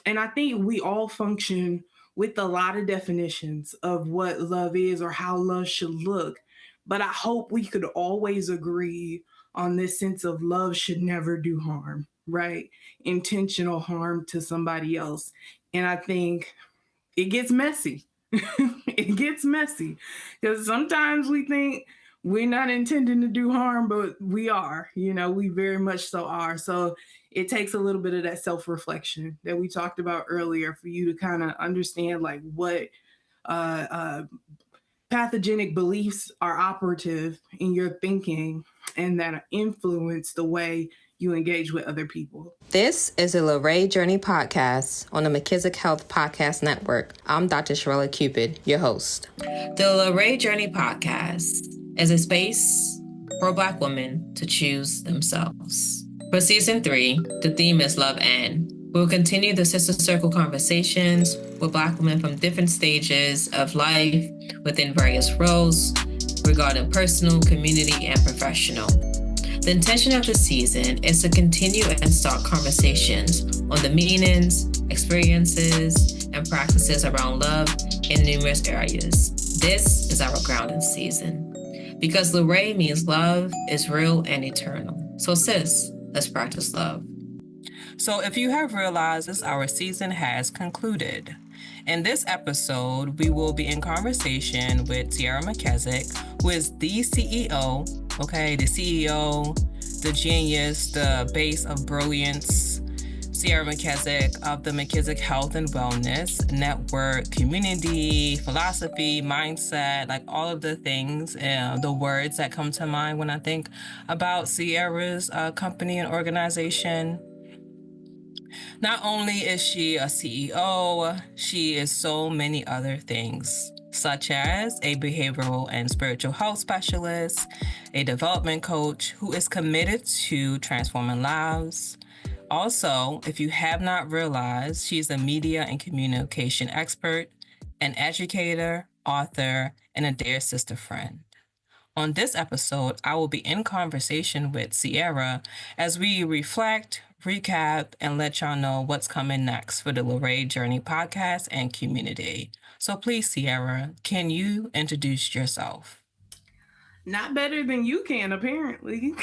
And I think we all function with a lot of definitions of what love is or how love should look. But I hope we could always agree on this sense of love should never do harm, right? Intentional harm to somebody else. And I think it gets messy. It gets messy because sometimes we think we're not intending to do harm, but we are, we very much so are. So it takes a little bit of that self reflection that we talked about earlier for you to kind of understand like what uh, uh, pathogenic beliefs are operative in your thinking and that influence the way you engage with other people. This is a Lirae Journey podcast on the Mckissick Podcast Network. I'm Dr. Sherella Cupid, your host. The Lirae Journey podcast is a space for Black women to choose themselves. For season 3, the theme is Love and. We will continue the Sister Circle conversations with Black women from different stages of life within various roles regarding personal, community, and professional. The intention of the season is to continue and start conversations on the meanings, experiences, and practices around love in numerous areas. This is our grounding season. Because Lirae means love is real and eternal. So sis, let's practice love. So if you have realized, our season has concluded. In this episode, we will be in conversation with Sierra Mckissick, who is the CEO, the CEO, the genius, the base of brilliance, Sierra Mckissick of the Mckissick Health and Wellness Network, community, philosophy, mindset, like all of the things, the words that come to mind when I think about Sierra's company and organization. Not only is she a CEO, she is so many other things, such as a behavioral and spiritual health specialist, a development coach who is committed to transforming lives. Also, if you have not realized, she's a media and communication expert, an educator, author, and a dear sister friend. On this episode, I will be in conversation with Sierra as we reflect, recap, and let y'all know what's coming next for the Lirae Journey podcast and community. So please, Sierra, can you introduce yourself? Not better than you can, apparently.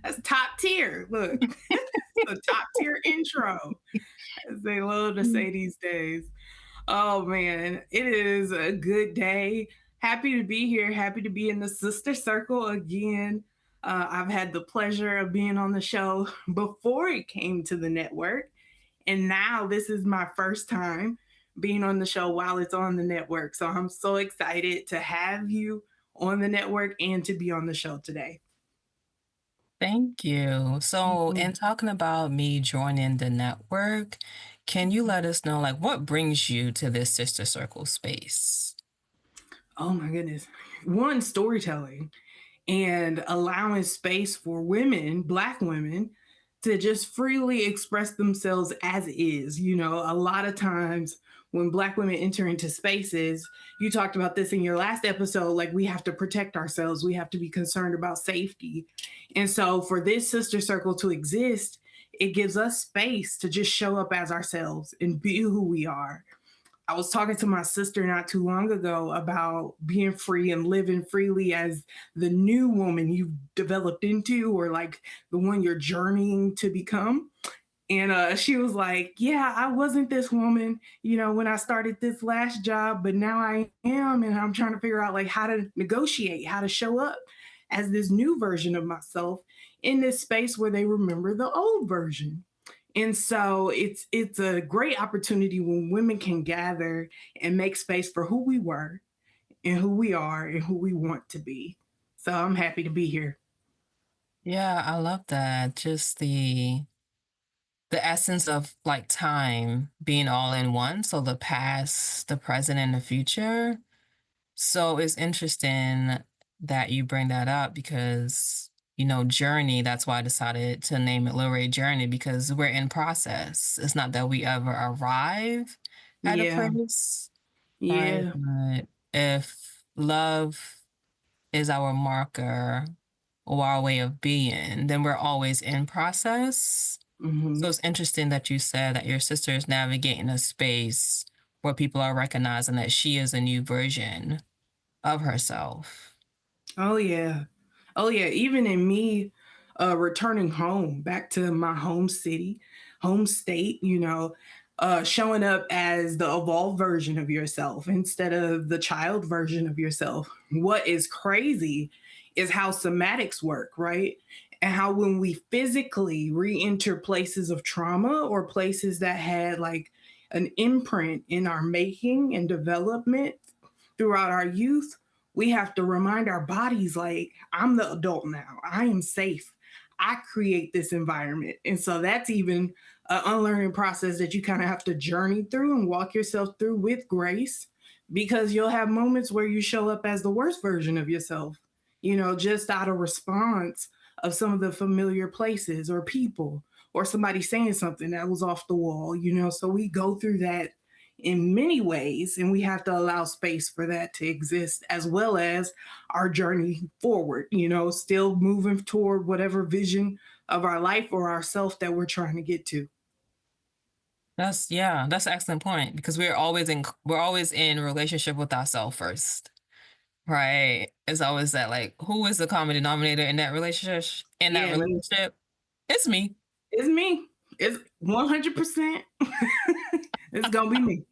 That's top tier. Look, a top tier intro, as they love to say these days. Oh, man, it is a good day. Happy to be here. Happy to be in the Sister Circle again. I've had the pleasure of being on the show before it came to the network. And now this is my first time being on the show while it's on the network. So I'm so excited to have you on the network and to be on the show today. Thank you. So in talking about me joining the network, can you let us know what brings you to this Sister Circle space? Oh my goodness. One, storytelling and allowing space for women, Black women, to just freely express themselves as is. A lot of times when Black women enter into spaces, you talked about this in your last episode, we have to protect ourselves. We have to be concerned about safety. And so for this Sister Circle to exist, it gives us space to just show up as ourselves and be who we are. I was talking to my sister not too long ago about being free and living freely as the new woman you've developed into, or the one you're journeying to become. And she was like, yeah, I wasn't this woman, when I started this last job, but now I am. And I'm trying to figure out how to negotiate, how to show up as this new version of myself in this space where they remember the old version. And so it's a great opportunity when women can gather and make space for who we were and who we are and who we want to be. So I'm happy to be here. Yeah, I love that. Just the essence of time being all in one. So the past, the present, and the future. So it's interesting that you bring that up because journey, that's why I decided to name it Lirae Journey, because we're in process. It's not that we ever arrive at a place. Right? Yeah. But if love is our marker or our way of being, then we're always in process. Mm-hmm. So it's interesting that you said that your sister is navigating a space where people are recognizing that she is a new version of herself. Oh yeah. Oh yeah. Even in me returning home back to my home city, home state, showing up as the evolved version of yourself instead of the child version of yourself. What is crazy is how somatics work, right? And how when we physically re-enter places of trauma or places that had like an imprint in our making and development throughout our youth, we have to remind our bodies like, I'm the adult now. I am safe. I create this environment. And so that's even an unlearning process that you kind of have to journey through and walk yourself through with grace, because you'll have moments where you show up as the worst version of yourself, just out of response of some of the familiar places or people or somebody saying something that was off the wall, So we go through that in many ways, and we have to allow space for that to exist, as well as our journey forward, still moving toward whatever vision of our life or ourself that we're trying to get to. That's an excellent point, because we're always in relationship with ourselves first. Right. It's always that, like, who is the common denominator in that relationship? It's me. It's me. It's 100%. It's gonna be me.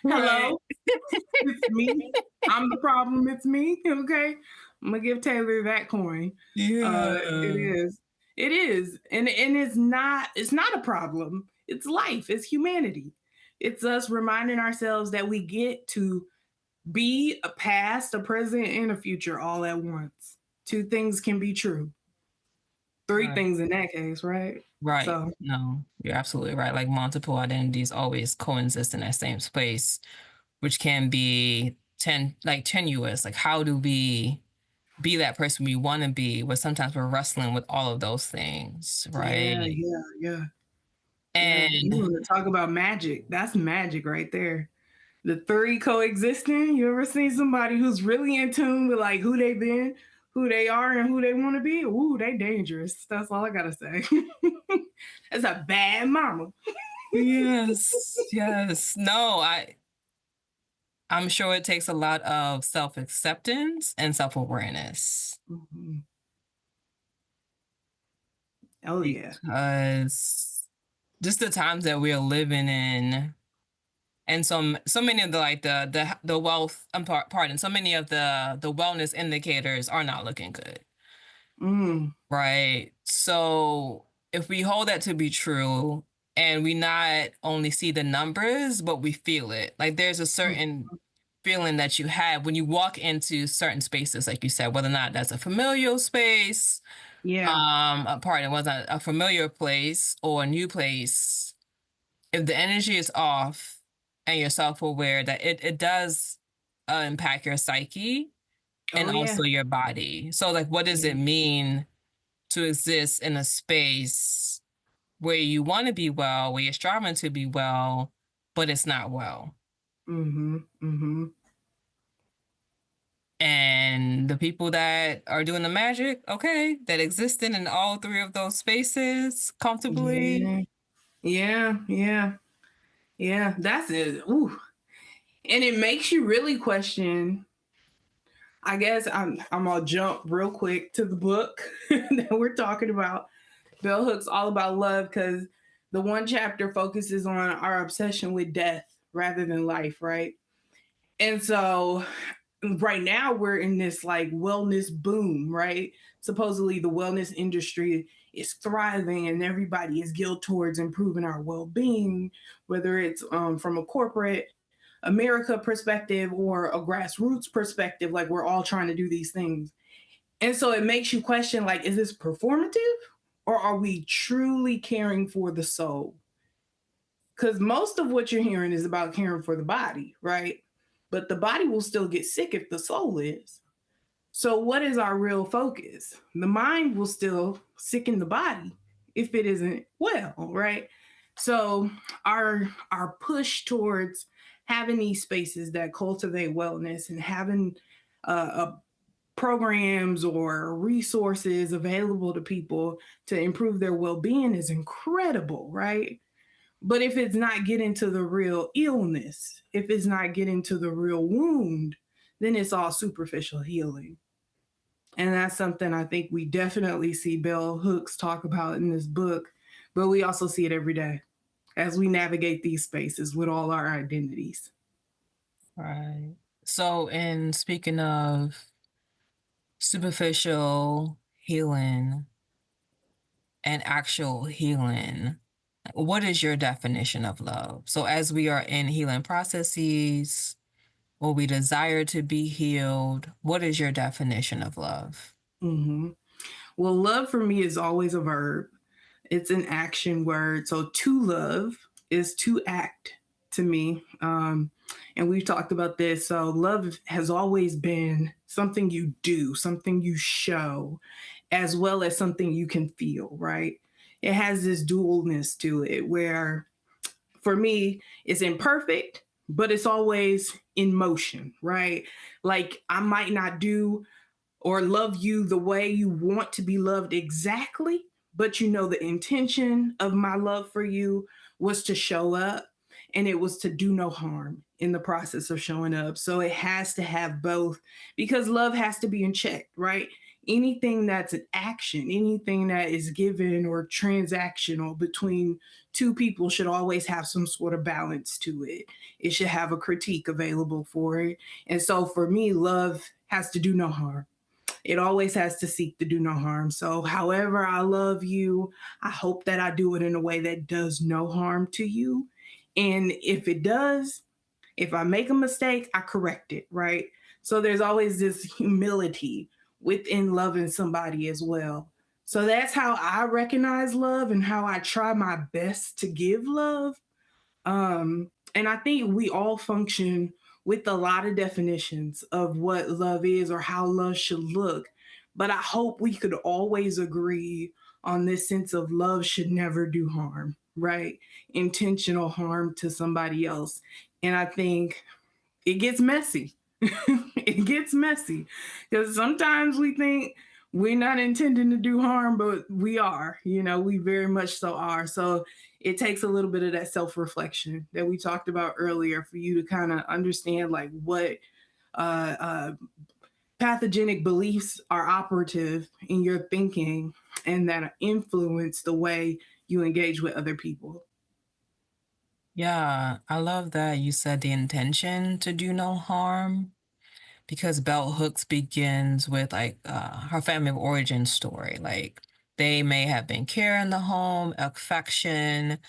Hello. It's me. I'm the problem. It's me. Okay. I'm gonna give Taylor that coin. Yeah. It is. And it's not a problem. It's life. It's humanity. It's us reminding ourselves that we get to be a past, a present, and a future all at once. Two things can be true. Three things in that case, right? Right. So, no, you're absolutely right. Like, multiple identities always coexist in that same space, which can be tenuous. Like, how do we be that person we want to be? But sometimes we're wrestling with all of those things, right? Yeah. And you want to talk about magic? That's magic right there. The three coexisting. You ever seen somebody who's really in tune with like who they've been, who they are, and who they want to be? Ooh, they dangerous. That's all I gotta say. That's a bad mama. Yes. No, I'm sure it takes a lot of self-acceptance and self-awareness. Mm-hmm. Oh yeah. Because just the times that we are living in, and so many of the wealth, so many of the wellness indicators are not looking good. Right. So if we hold that to be true, and we not only see the numbers, but we feel it, like there's a certain feeling that you have when you walk into certain spaces, like you said, whether or not that's a familial space, a familiar place or a new place. If the energy is off and you're self-aware, that it does impact your psyche and also your body. So, like, what does it mean to exist in a space where you want to be well, where you're striving to be well, but it's not well? And the people that are doing the magic, okay, that existed in all three of those spaces comfortably. Yeah. That's it. Ooh. And it makes you really question. I guess I'm gonna jump real quick to the book that we're talking about. Bell Hooks All About Love, because the one chapter focuses on our obsession with death rather than life, right? And so right now we're in this like wellness boom, right? Supposedly the wellness industry is thriving and everybody is geared towards improving our well-being, whether it's from a corporate America perspective or a grassroots perspective. Like, we're all trying to do these things. And so it makes you question, like, is this performative or are we truly caring for the soul? Because most of what you're hearing is about caring for the body, right? But the body will still get sick if the soul is. So what is our real focus? The mind will still sicken the body if it isn't well, right? So our push towards having these spaces that cultivate wellness and having a programs or resources available to people to improve their well-being is incredible, right? But if it's not getting to the real illness, if it's not getting to the real wound, then it's all superficial healing. And that's something I think we definitely see Bell Hooks talk about in this book, but we also see it every day as we navigate these spaces with all our identities. Right. So, in speaking of superficial healing and actual healing, what is your definition of love? So, as we are in healing processes, or we desire to be healed, what is your definition of love? Mm-hmm. Well, love for me is always a verb. It's an action word. So to love is to act to me. And we've talked about this. So love has always been something you do, something you show, as well as something you can feel, right? It has this dualness to it where for me, it's imperfect, but it's always in motion, right? Like I might not do or love you the way you want to be loved exactly, but you know the intention of my love for you was to show up and it was to do no harm in the process of showing up. So it has to have both because love has to be in check, right? Anything that's an action, anything that is given or transactional between two people should always have some sort of balance to it. It should have a critique available for it. And so for me, love has to do no harm. It always has to seek to do no harm. So, however I love you, I hope that I do it in a way that does no harm to you. And if it does, if I make a mistake, I correct it, right? So, there's always this humility within loving somebody as well. So, that's how I recognize love and how I try my best to give love. And I think we all function with a lot of definitions of what love is or how love should look. But I hope we could always agree on this sense of love should never do harm, right? Intentional harm to somebody else. And I think it gets messy. It gets messy because sometimes we think we're not intending to do harm, but we are, we very much so are. So it takes a little bit of that self-reflection that we talked about earlier for you to kind of understand like what pathogenic beliefs are operative in your thinking and that influence the way you engage with other people. Yeah, I love that you said the intention to do no harm because Bell Hooks begins with like her family of origin story. Like they may have been care in the home, affection,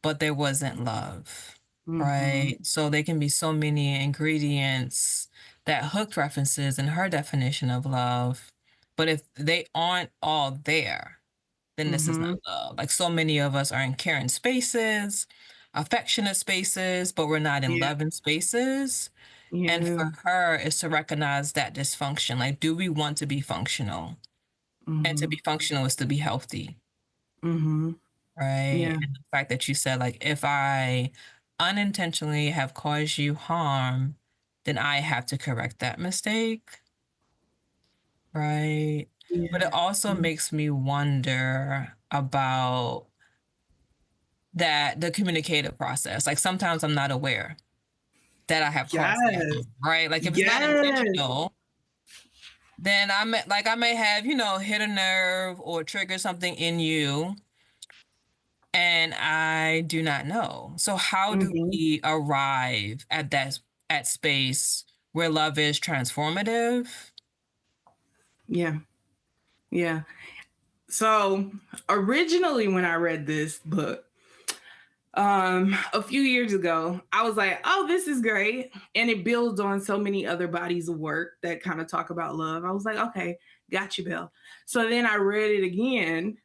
but there wasn't love, right? So there can be so many ingredients that Hook references in her definition of love. But if they aren't all there, then this is not love. Like so many of us are in caring spaces, affectionate spaces, but we're not in Yeah. loving spaces. Yeah. And for her is to recognize that dysfunction. Like, do we want to be functional? And to be functional is to be healthy. Right. Yeah. And the fact that you said, like, if I unintentionally have caused you harm, then I have to correct that mistake. Right. Yeah. But it also makes me wonder about the communicative process. Like sometimes I'm not aware that I have caused that harm, right? Like if it's not intentional, then I may have, hit a nerve or trigger something in you and I do not know. So how do we arrive at space where love is transformative? Yeah. Yeah. So originally when I read this book, a few years ago, I was like, oh, this is great. And it builds on so many other bodies of work that kind of talk about love. I was like, okay, got you, Bill. So then I read it again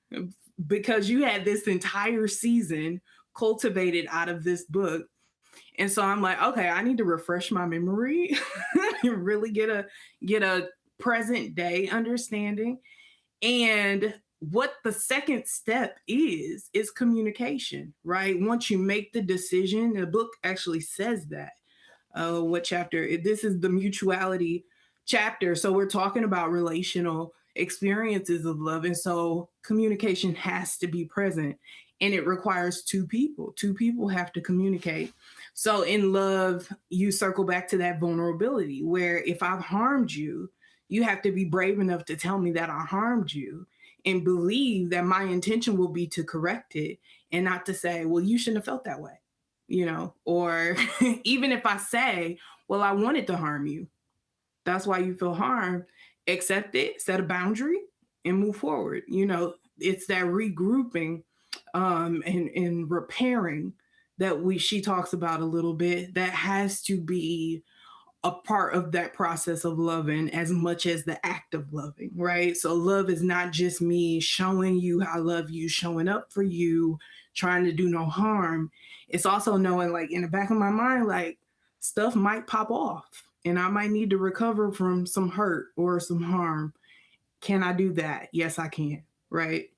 because you had this entire season cultivated out of this book. And so I'm like, okay, I need to refresh my memory and really get a present day understanding. And what the second step is communication, right? Once you make the decision, the book actually says that. What chapter? This is the mutuality chapter. So we're talking about relational experiences of love. And so communication has to be present, and it requires two people. Two people have to communicate. So in love, you circle back to that vulnerability where if I've harmed you, you have to be brave enough to tell me that I harmed you and believe that my intention will be to correct it and not to say, well, you shouldn't have felt that way, or even if I say, well, I wanted to harm you. That's why you feel harmed. Accept it, set a boundary, and move forward. It's that regrouping and repairing that she talks about a little bit that has to be a part of that process of loving as much as the act of loving, right? So love is not just me showing you I love you, showing up for you, trying to do no harm. It's also knowing, like, in the back of my mind, like, stuff might pop off and I might need to recover from some hurt or some harm. Can I do that? Yes, I can, right?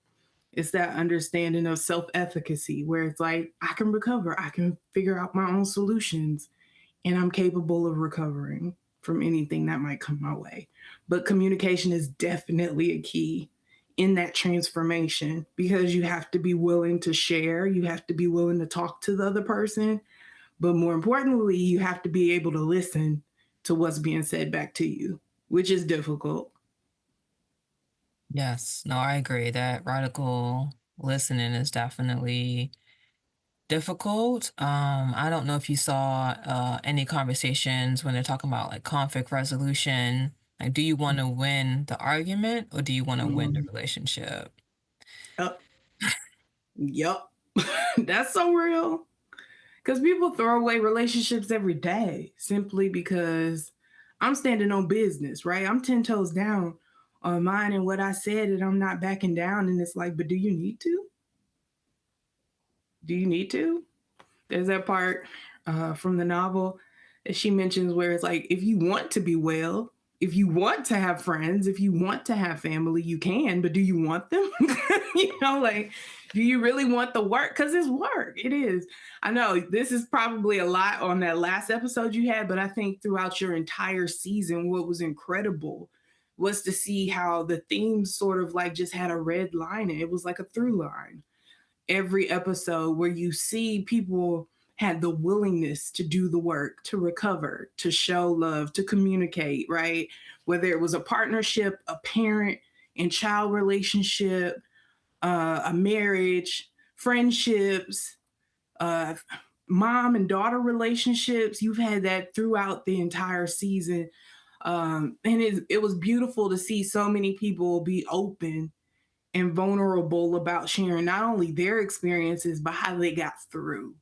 It's that understanding of self-efficacy where it's like, I can recover, I can figure out my own solutions, and I'm capable of recovering from anything that might come my way. But communication is definitely a key in that transformation because you have to be willing to share, you have to be willing to talk to the other person, but more importantly, you have to be able to listen to what's being said back to you, which is difficult. Yes, no, I agree that radical listening is definitely difficult. I don't know if you saw any conversations when they're talking about like conflict resolution. Like, do you want to win the argument or do you want to win the relationship? Yep. That's so real. Because people throw away relationships every day simply because I'm standing on business, right? I'm 10 toes down on mine and what I said, and I'm not backing down. And it's like, but do you need to? Do you need to? There's that part from the novel that she mentions where it's like, if you want to be well, if you want to have friends, if you want to have family, you can, but do you want them? Like, do you really want the work? Because it's work. It is. I know this is probably a lot on that last episode you had, but I think throughout your entire season, what was incredible was to see how the themes sort of like just had a red line. And it was like a through line every episode where you see people had the willingness to do the work, to recover, to show love, to communicate, right? Whether it was a partnership, a parent and child relationship, a marriage, friendships, mom and daughter relationships. You've had that throughout the entire season. And it was beautiful to see so many people be open and vulnerable about sharing not only their experiences, but how they got through.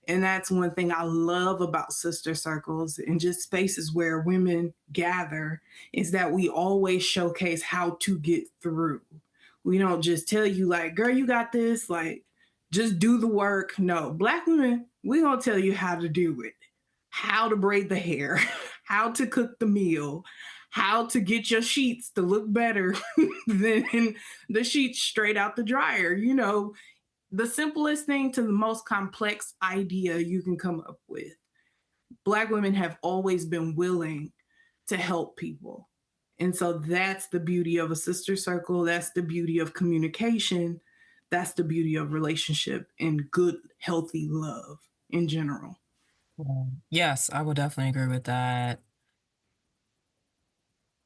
And that's one thing I love about sister circles and just spaces where women gather is that we always showcase how to get through. We don't just tell you like, girl, you got this, like, just do the work. No, Black women, we gonna tell you how to do it, how to braid the hair, how to cook the meal, how to get your sheets to look better than the sheets straight out the dryer. The simplest thing to the most complex idea you can come up with. Black women have always been willing to help people. And so that's the beauty of a sister circle. That's the beauty of communication. That's the beauty of relationship and good, healthy love in general. Yes, I would definitely agree with that.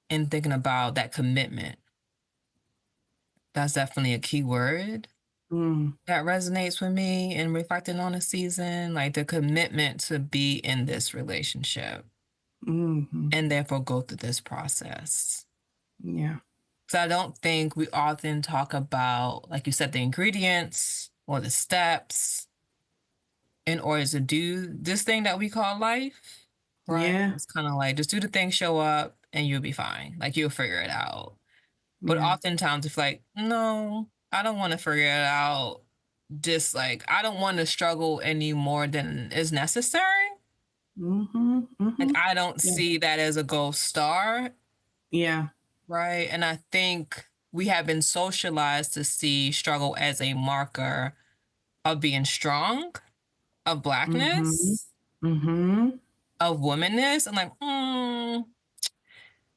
And thinking about that commitment, that's definitely a key word that resonates with me and reflecting on the season, like the commitment to be in this relationship and therefore go through this process. Yeah. So I don't think we often talk about, like you said, the ingredients or the steps in order to do this thing that we call life, right? Yeah. It's kind of like, just do the thing, show up, and you'll be fine. Like, you'll figure it out. But oftentimes it's like, no, I don't want to figure it out. Just like, I don't want to struggle any more than is necessary. Like, I don't see that as a gold star. Yeah. Right. And I think we have been socialized to see struggle as a marker of being strong, of Blackness, of womanness. I'm like,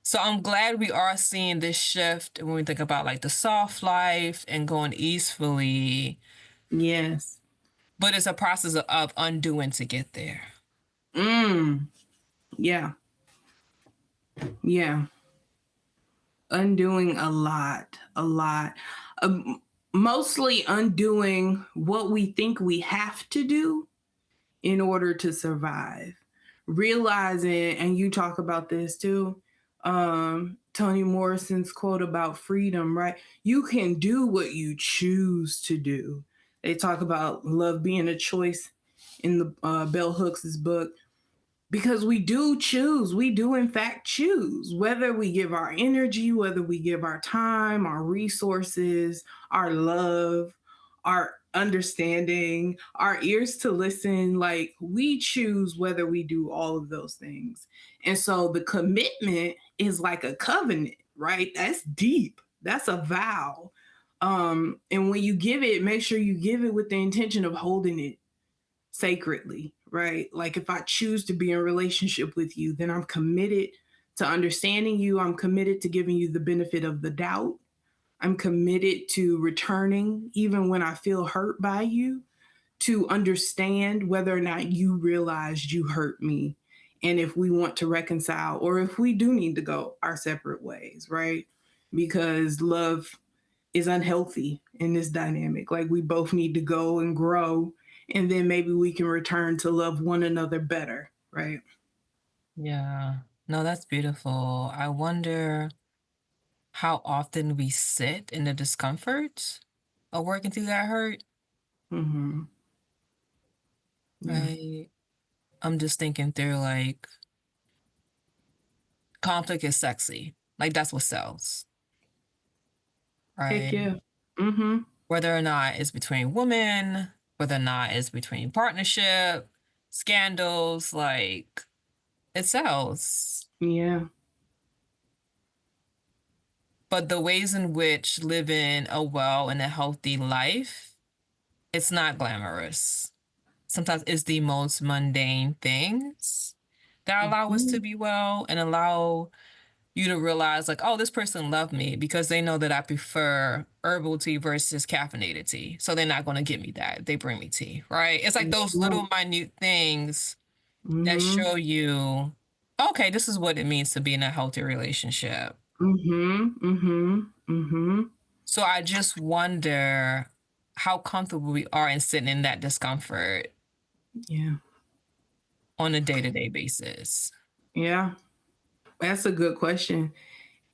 So I'm glad we are seeing this shift when we think about like the soft life and going easefully. Yes. But it's a process of undoing to get there. Yeah. Yeah. Undoing a lot. Mostly undoing what we think we have to do in order to survive. Realizing, and you talk about this too, Toni Morrison's quote about freedom, right? You can do what you choose to do. They talk about love being a choice in the Bell Hooks' book, because we do choose. We do, in fact, choose whether we give our energy, whether we give our time, our resources, our love, our understanding, our ears to listen. Like, we choose whether we do all of those things. And so the commitment is like a covenant, right? That's deep. That's a vow. And when you give it, make sure you give it with the intention of holding it sacredly, right? Like, if I choose to be in a relationship with you, then I'm committed to understanding you. I'm committed to giving you the benefit of the doubt. I'm committed to returning even when I feel hurt by you, to understand whether or not you realized you hurt me, and if we want to reconcile or if we do need to go our separate ways, right? Because love is unhealthy in this dynamic. Like, we both need to go and grow, and then maybe we can return to love one another better, right? Yeah. No, that's beautiful. I wonder how often we sit in the discomfort of working through that hurt. Mm-hmm. Yeah. Right. I'm just thinking through like conflict is sexy. Like that's what sells. Heck Right. yeah. Mm-hmm. Whether or not it's between women, whether or not it's between partnership, scandals, like it sells. Yeah. But the ways in which living a well and a healthy life, it's not glamorous. Sometimes it's the most mundane things that allow us to be well and allow you to realize like, oh, this person loved me because they know that I prefer herbal tea versus caffeinated tea. So they're not going to give me that. They bring me tea, right? It's like those little minute things that Mm-hmm. show you, okay, this is what it means to be in a healthy relationship. Mm-hmm. Mm-hmm. Mm-hmm. So I just wonder how comfortable we are in sitting in that discomfort Yeah. on a day-to-day basis. Yeah. That's a good question.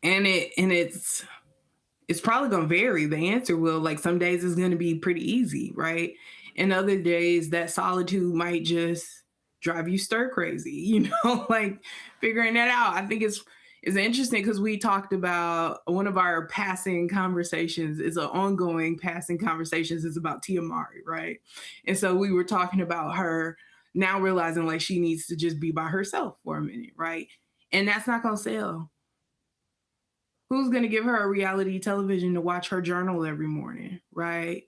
And it's probably going to vary. The answer will, like, some days it's going to be pretty easy, right? And other days that solitude might just drive you stir crazy, like figuring that out. I think it's interesting because we talked about one of our passing conversations is an ongoing passing conversations is about Tia Mari, right? And so we were talking about her now realizing like she needs to just be by herself for a minute, right? And that's not going to sell. Who's going to give her a reality television to watch her journal every morning, right?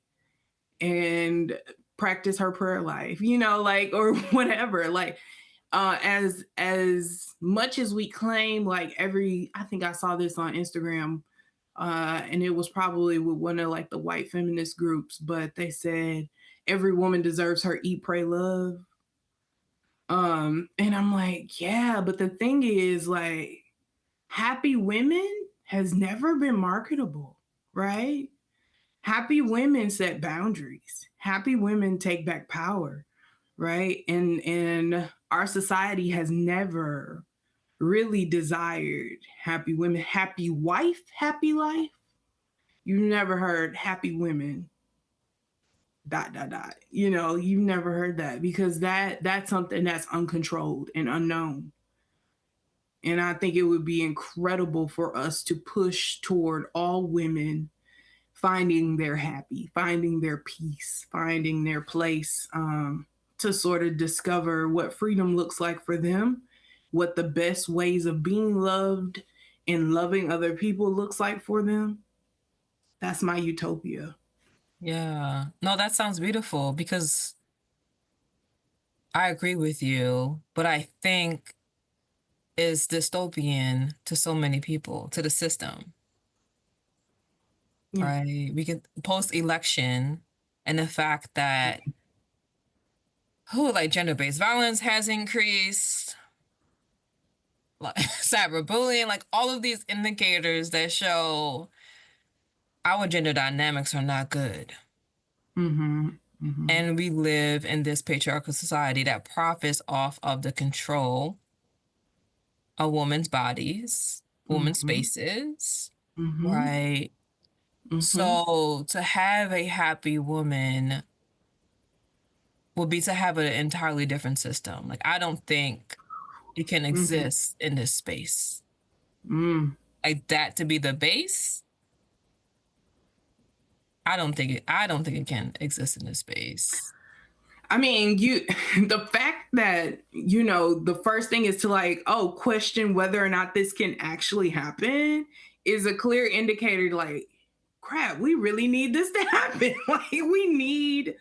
And practice her prayer life, like, or whatever. Like, as much as we claim, like, I think I saw this on Instagram, and it was probably with one of like the white feminist groups, but they said every woman deserves her eat, pray, love. And I'm like, yeah, but the thing is, like, happy women has never been marketable, right? Happy women set boundaries. Happy women take back power, right? And our society has never really desired happy women. Happy wife, happy life. You never heard happy women dot dot dot. You've never heard that, because that's something that's uncontrolled and unknown. And I think it would be incredible for us to push toward all women finding their happy, finding their peace, finding their place, to sort of discover what freedom looks like for them, what the best ways of being loved and loving other people looks like for them. That's my utopia. Yeah. No, that sounds beautiful because I agree with you, but I think is dystopian to so many people, to the system. Yeah. Right? We can post-election, and the fact that like gender-based violence has increased, like cyberbullying, like all of these indicators that show our gender dynamics are not good. Mm-hmm. Mm-hmm. And we live in this patriarchal society that profits off of the control of women's bodies, women's spaces, right? Mm-hmm. So to have a happy woman would be to have an entirely different system. Like, I don't think it can exist in this space. Like that to be the base. I don't think it can exist in this space. I mean, the fact that, the first thing is to like, question whether or not this can actually happen is a clear indicator, like, crap, we really need this to happen. Like, we need,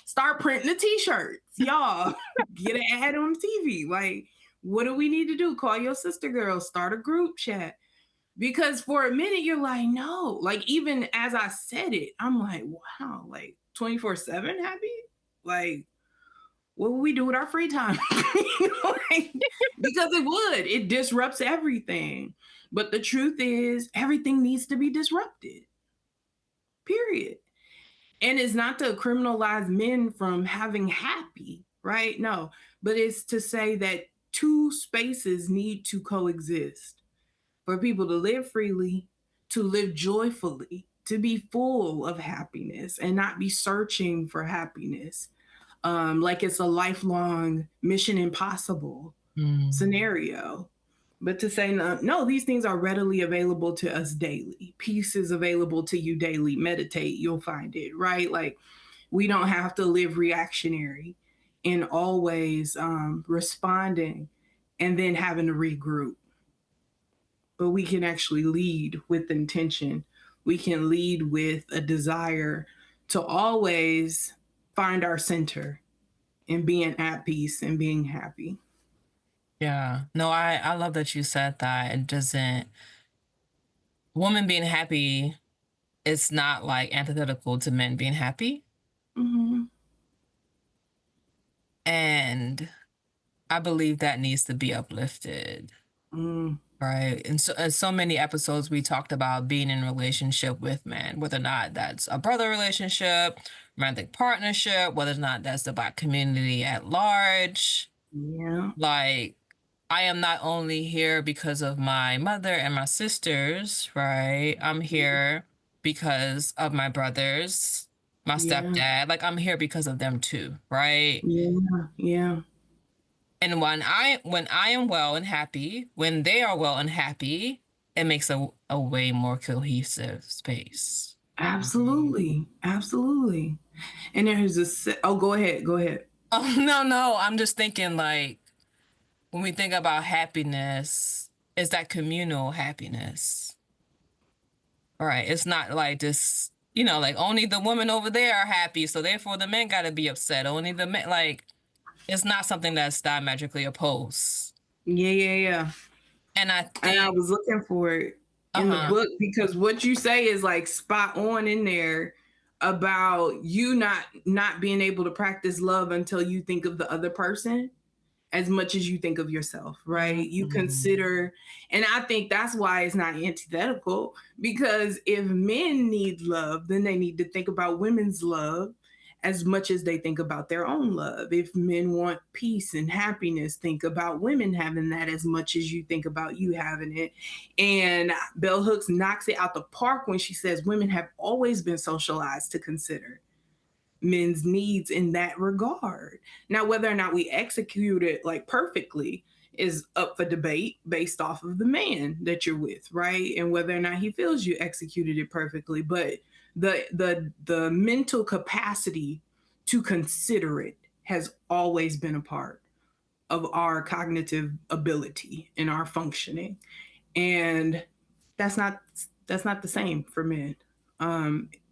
start printing the t-shirts, y'all. Get an ad on TV. Like, what do we need to do? Call your sister girl, start a group chat. Because for a minute you're like, no, like, even as I said it, I'm like, wow, like 24/7 happy? Like, what would we do with our free time? Like, because it disrupts everything. But the truth is, everything needs to be disrupted. Period. And it's not to criminalize men from having happy, right? No, but it's to say that two spaces need to coexist for people to live freely, to live joyfully, to be full of happiness and not be searching for happiness. Like it's a lifelong mission impossible scenario. But to say, no, these things are readily available to us daily. Peace is available to you daily. Meditate, you'll find it, right? Like, we don't have to live reactionary and always responding and then having to regroup. But we can actually lead with intention. We can lead with a desire to always find our center and being at peace and being happy. Yeah. No, I love that you said that. It doesn't, women being happy, it's not like antithetical to men being happy. Mm-hmm. And I believe that needs to be uplifted. Right. And so many episodes we talked about being in a relationship with men, whether or not that's a brother relationship, romantic partnership, whether or not that's the Black community at large. Yeah. Like, I am not only here because of my mother and my sisters, right? I'm here because of my brothers, my stepdad. Like, I'm here because of them too, right? Yeah. Yeah. And when I am well and happy, when they are well and happy, it makes a way more cohesive space. Absolutely. Absolutely. And there's go ahead. Go ahead. Oh, no. I'm just thinking, like, when we think about happiness, it's that communal happiness. All right. It's not like this, like only the women over there are happy, so therefore the men got to be upset. Only the men, like, it's not something that's diametrically opposed. Yeah. And I was looking for it in the book because what you say is like spot on in there about you not being able to practice love until you think of the other person as much as you think of yourself, right? You consider, and I think that's why it's not antithetical, because if men need love, then they need to think about women's love as much as they think about their own love. If men want peace and happiness, think about women having that as much as you think about you having it. And Bell Hooks knocks it out the park when she says women have always been socialized to consider men's needs in that regard. Now, whether or not we execute it like perfectly is up for debate based off of the man that you're with, right? And whether or not he feels you executed it perfectly. But the mental capacity to consider it has always been a part of our cognitive ability and our functioning. And that's not the same for men,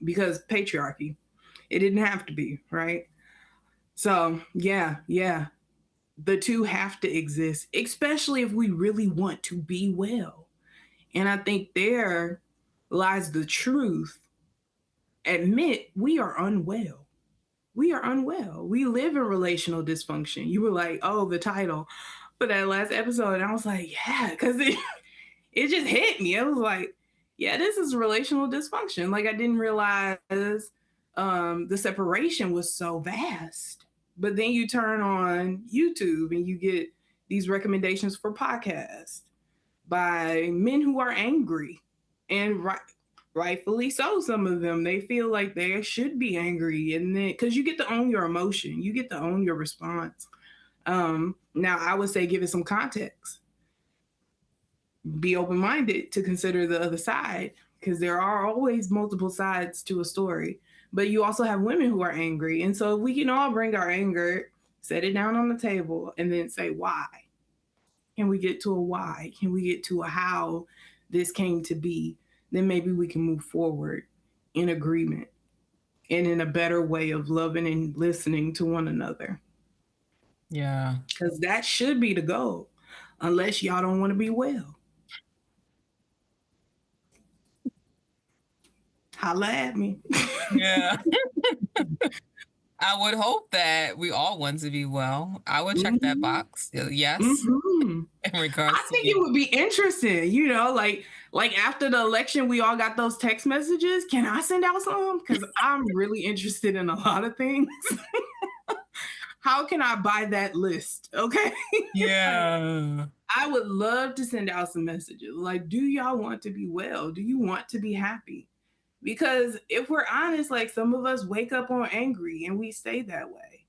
because patriarchy. It didn't have to be, right? So yeah. The two have to exist, especially if we really want to be well. And I think there lies the truth. Admit we are unwell. We are unwell. We live in relational dysfunction. You were like, oh, the title for that last episode. And I was like, yeah, because it just hit me. I was like, yeah, this is relational dysfunction. Like I didn't realize the separation was so vast. But then you turn on YouTube and you get these recommendations for podcasts by men who are angry and rightfully so. Some of them, they feel like they should be angry, and then because you get to own your emotion, you get to own your response. Now I would say give it some context, be open-minded to consider the other side, because there are always multiple sides to a story. But you also have women who are angry, and so if we can all bring our anger, set it down on the table, and then say why. Can we get to a why? Can we get to a how this came to be? Then maybe we can move forward in agreement and in a better way of loving and listening to one another. Yeah. Because that should be the goal, unless y'all don't want to be well. Holla at me. Yeah. I would hope that we all want to be well. I would check that box. Yes. Mm-hmm. In regards I think it would be interesting, like after the election, we all got those text messages. Can I send out some? Because I'm really interested in a lot of things. How can I buy that list? Okay. Yeah. I would love to send out some messages. Like, do y'all want to be well? Do you want to be happy? Because if we're honest, like some of us wake up on angry and we stay that way.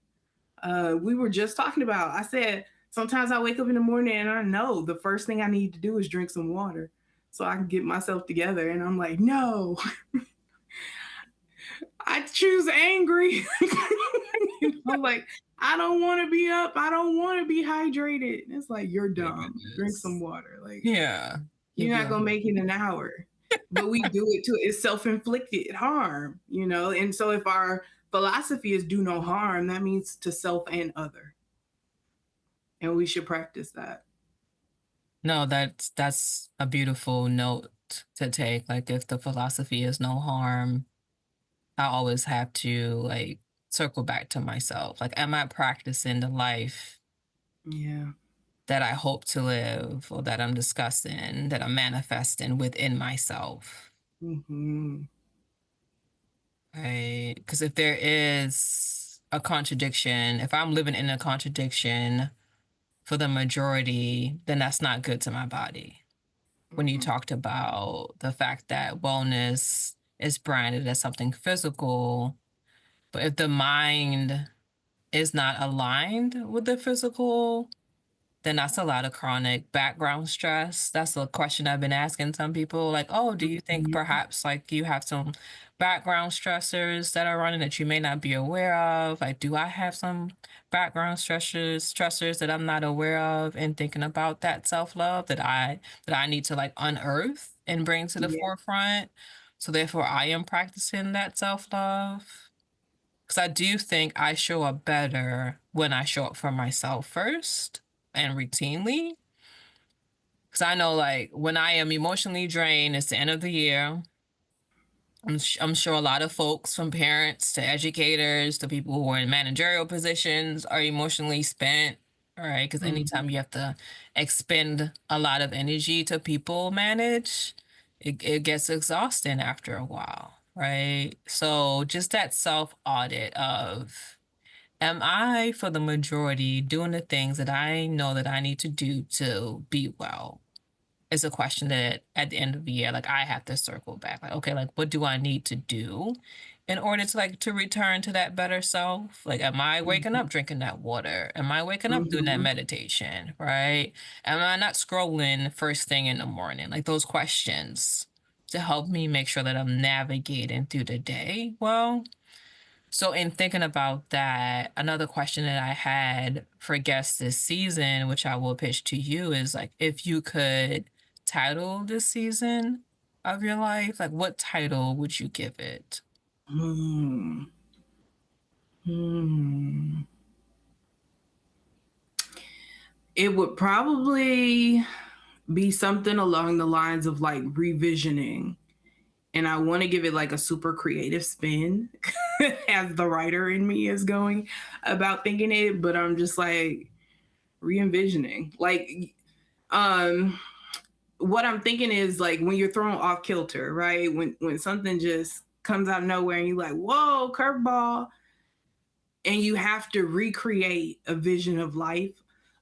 We were just talking about, I said, sometimes I wake up in the morning and I know the first thing I need to do is drink some water so I can get myself together. And I'm like, no, I choose angry. I'm like, I don't want to be up. I don't want to be hydrated. It's like, you're dumb. Drink some water. Like, yeah, you're not going to make it an hour. But we do it too. It's self-inflicted harm, And so if our philosophy is do no harm, that means to self and other. And we should practice that. No, that's a beautiful note to take. Like if the philosophy is no harm, I always have to like circle back to myself. Like, am I practicing the life that I hope to live, or that I'm discussing, that I'm manifesting within myself? Mm-hmm. Right? Because if there is a contradiction, if I'm living in a contradiction for the majority, then that's not good to my body. When you talked about the fact that wellness is branded as something physical, but if the mind is not aligned with the physical, then that's a lot of chronic background stress. That's a question I've been asking some people, like, oh, do you think perhaps like you have some background stressors that are running that you may not be aware of? Like, do I have some background stressors that I'm not aware of, and thinking about that self-love that I need to like unearth and bring to the forefront? So therefore I am practicing that self-love. Because I do think I show up better when I show up for myself first and routinely. Because I know, like, when I am emotionally drained, it's the end of the year. I'm sure a lot of folks, from parents to educators to people who are in managerial positions, are emotionally spent, right? Because anytime you have to expend a lot of energy to people manage, it gets exhausting after a while, right? So just that self-audit of, am I, for the majority, doing the things that I know that I need to do to be well? Is a question that at the end of the year, like I have to circle back. Like, okay, like what do I need to do in order to like to return to that better self? Like, am I waking up drinking that water? Am I waking up doing that meditation? Right? Am I not scrolling first thing in the morning? Like those questions to help me make sure that I'm navigating through the day well. So in thinking about that, another question that I had for guests this season, which I will pitch to you, is like, if you could title this season of your life, like what title would you give it? It would probably be something along the lines of like revisioning. And I want to give it like a super creative spin as the writer in me is going about thinking it, but I'm just like re-envisioning. Like, what I'm thinking is like when you're thrown off kilter, right? When something just comes out of nowhere and you're like, whoa, curveball, and you have to recreate a vision of life,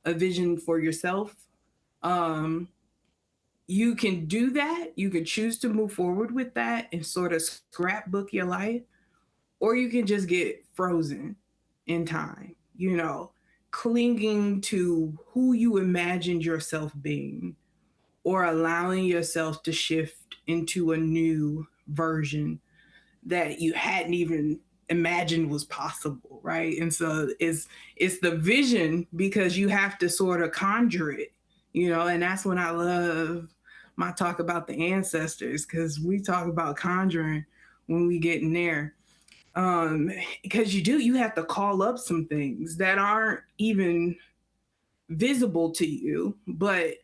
a vision for yourself. Um, you can do that. You can choose to move forward with that and sort of scrapbook your life, or you can just get frozen in time, clinging to who you imagined yourself being, or allowing yourself to shift into a new version that you hadn't even imagined was possible, right? And so it's the vision, because you have to sort of conjure it, and that's when I love my talk about the ancestors, because we talk about conjuring when we get in there. Because you have to call up some things that aren't even visible to you, but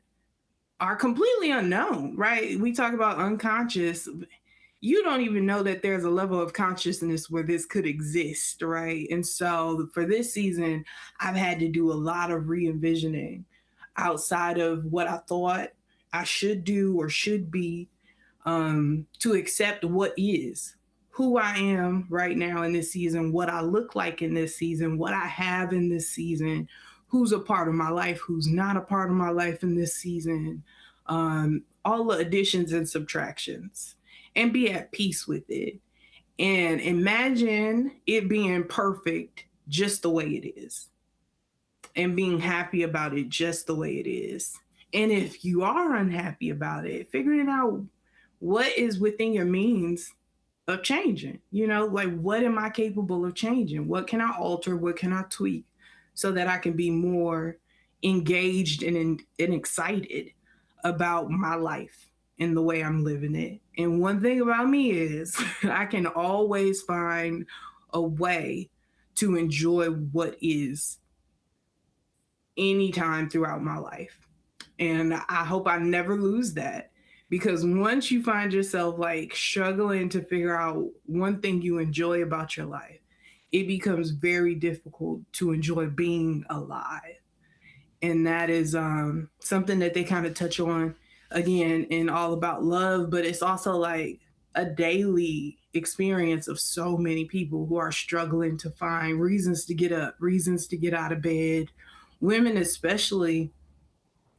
are completely unknown, right? We talk about unconscious. You don't even know that there's a level of consciousness where this could exist, right? And so for this season, I've had to do a lot of re envisioning outside of what I thought I should do or should be, to accept what is, who I am right now in this season, what I look like in this season, what I have in this season, who's a part of my life, who's not a part of my life in this season, all the additions and subtractions, and be at peace with it. And imagine it being perfect just the way it is, and being happy about it just the way it is. And if you are unhappy about it, figuring out what is within your means of changing, like what am I capable of changing? What can I alter? What can I tweak so that I can be more engaged and excited about my life and the way I'm living it? And one thing about me is I can always find a way to enjoy what is anytime throughout my life. And I hope I never lose that, because once you find yourself like struggling to figure out one thing you enjoy about your life, it becomes very difficult to enjoy being alive. And that is something that they kind of touch on again in All About Love, but it's also like a daily experience of so many people who are struggling to find reasons to get up, reasons to get out of bed. Women, especially,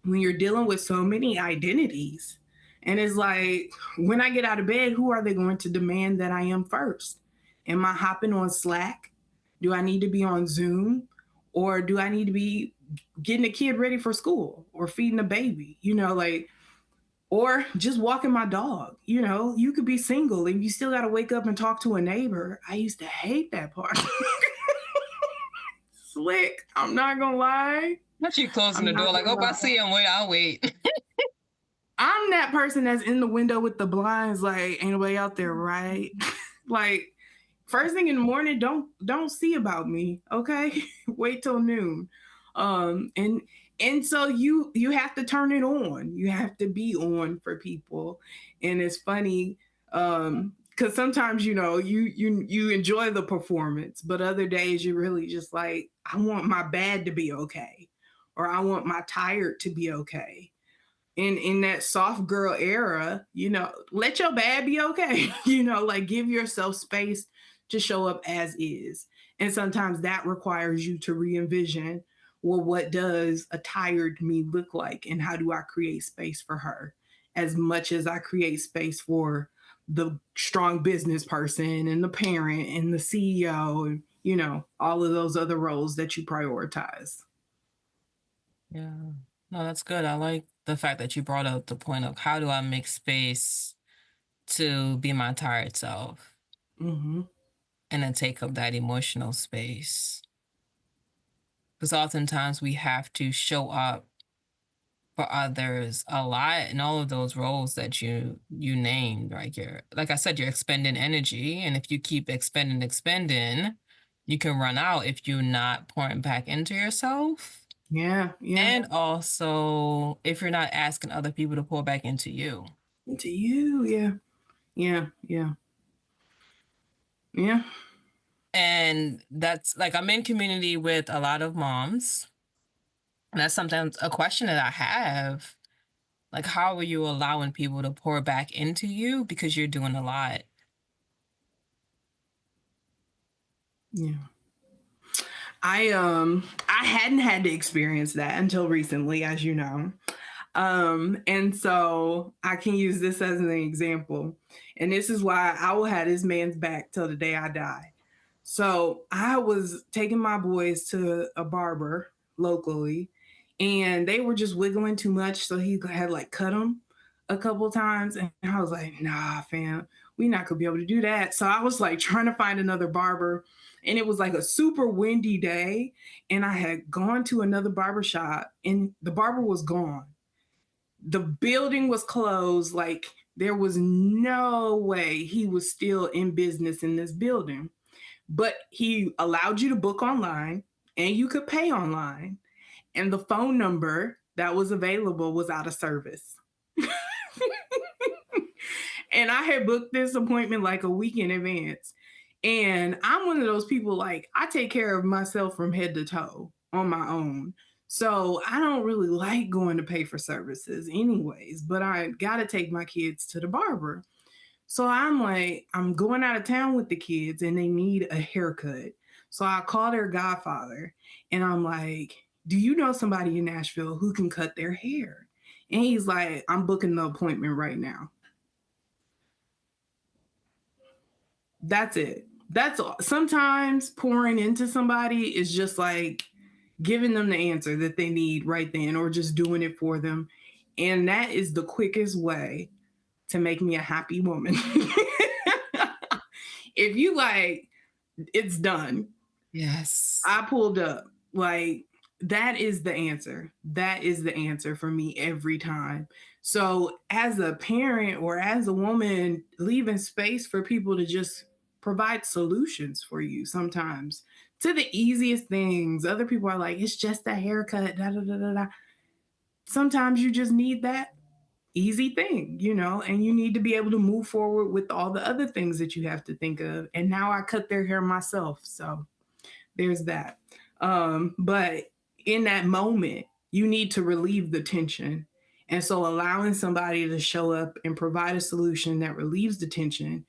when you're dealing with so many identities. And it's like, when I get out of bed, who are they going to demand that I am first? Am I hopping on Slack? Do I need to be on Zoom? Or do I need to be getting a kid ready for school or feeding a baby? Or just walking my dog. You could be single and you still got to wake up and talk to a neighbor. I used to hate that part. Slick, I'm not gonna lie. Not you closing the door like, oh, I see him. Wait, I'll wait. I'm that person that's in the window with the blinds, like, ain't nobody out there, right? Like, first thing in the morning, don't see about me, okay? Wait till noon. And so you have to turn it on. You have to be on for people. And it's funny, because sometimes you enjoy the performance, but other days you're really just like, I want my bad to be okay, or I want my tired to be okay. In that soft girl era, let your bad be okay. Like, give yourself space to show up as is. And sometimes that requires you to re-envision, well, what does a tired me look like, and how do I create space for her as much as I create space for the strong business person and the parent and the CEO and all of those other roles that you prioritize. Yeah. No, that's good. I like the fact that you brought up the point of how do I make space to be my tired self, Mm-hmm. and then take up that emotional space. Because oftentimes we have to show up for others a lot in all of those roles that you named, right? Like I said, you're expending energy, and if you keep expending, you can run out if you're not pouring back into yourself. Yeah. And also, if you're not asking other people to pour back into you. Into you. Yeah. And that's like, I'm in community with a lot of moms. And that's sometimes a question that I have. Like, how are you allowing people to pour back into you because you're doing a lot? Yeah. I hadn't had to experience that until recently, as you know. And so I can use this as an example. And this is why I will have this man's back till the day I die. So I was taking my boys to a barber locally, and they were just wiggling too much. So he had like cut them a couple times. And I was like, nah, fam, we not gonna be able to do that. So I was like trying to find another barber. And it was like a super windy day. And I had gone to another barber shop, and the barber was gone. The building was closed. Like there was no way he was still in business in this building. But he allowed you to book online and you could pay online. And the phone number that was available was out of service. And I had booked this appointment like a week in advance. And I'm one of those people, like, I take care of myself from head to toe on my own. So I don't really like going to pay for services, anyways, but I got to take my kids to the barber. So I'm like, I'm going out of town with the kids and they need a haircut. So I call their godfather and I'm like, do you know somebody in Nashville who can cut their hair? And he's like, I'm booking the appointment right now. That's it. That's all. Sometimes pouring into somebody is just like giving them the answer that they need right then or just doing it for them. And that is the quickest way to make me a happy woman. If you like, it's done. Yes. I pulled up. Like, that is the answer. That is the answer for me every time. So, as a parent or as a woman, leaving space for people to just provide solutions for you sometimes to the easiest things. Other people are like, it's just a haircut. Da, da, da, da, da. Sometimes you just need that easy thing, and you need to be able to move forward with all the other things that you have to think of. And now I cut their hair myself. So there's that. But in that moment, you need to relieve the tension. And so allowing somebody to show up and provide a solution that relieves the tension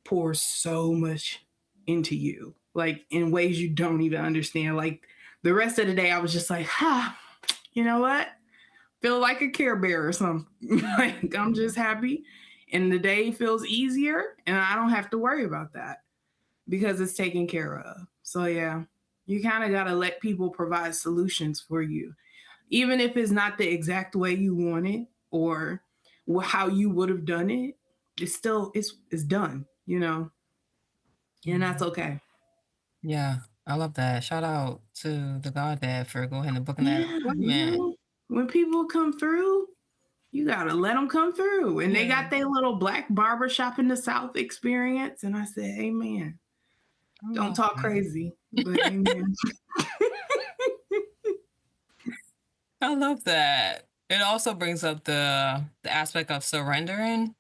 pours so much into you, like in ways you don't even understand. Like the rest of the day, I was just like, you know what? Feel like a Care Bear or something. Like I'm just happy. And the day feels easier and I don't have to worry about that because it's taken care of. So yeah, you kind of got to let people provide solutions for you. Even if it's not the exact way you want it or how you would have done it, it's still it's done, And that's okay. Yeah, I love that. Shout out to the goddad for going ahead and booking that appointment. When people come through, you gotta let them come through. And they got their little black barber shop in the South experience. And I said, amen. Don't talk crazy, but amen. I love that. It also brings up the aspect of surrendering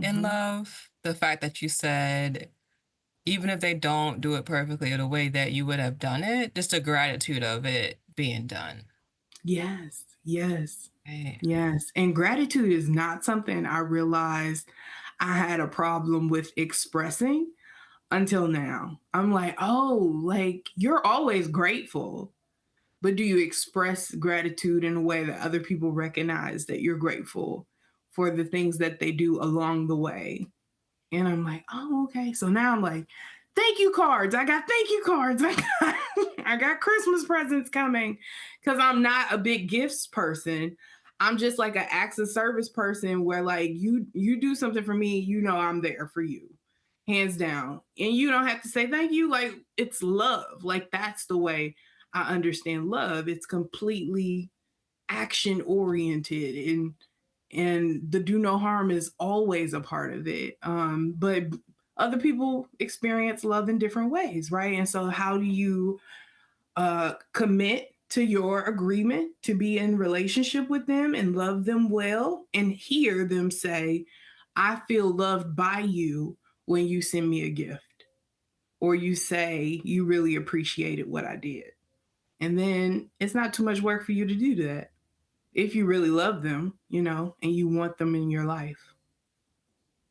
in love. The fact that you said, even if they don't do it perfectly or the way that you would have done it, just the gratitude of it being done. Yes. Right. Yes. And gratitude is not something I realized I had a problem with expressing until now. I'm like, oh, like you're always grateful, but do you express gratitude in a way that other people recognize that you're grateful for the things that they do along the way? And I'm like, oh, okay. So now I'm like, thank you cards. I got thank you cards. I got Christmas presents coming because I'm not a big gifts person. I'm just like an acts of service person where like you do something for me, I'm there for you, hands down. And you don't have to say thank you. Like it's love. Like that's the way I understand love. It's completely action oriented and the do no harm is always a part of it. But other people experience love in different ways, right? And so how do you commit to your agreement to be in relationship with them and love them well and hear them say, I feel loved by you when you send me a gift or you say you really appreciated what I did. And then it's not too much work for you to do that if you really love them, and you want them in your life.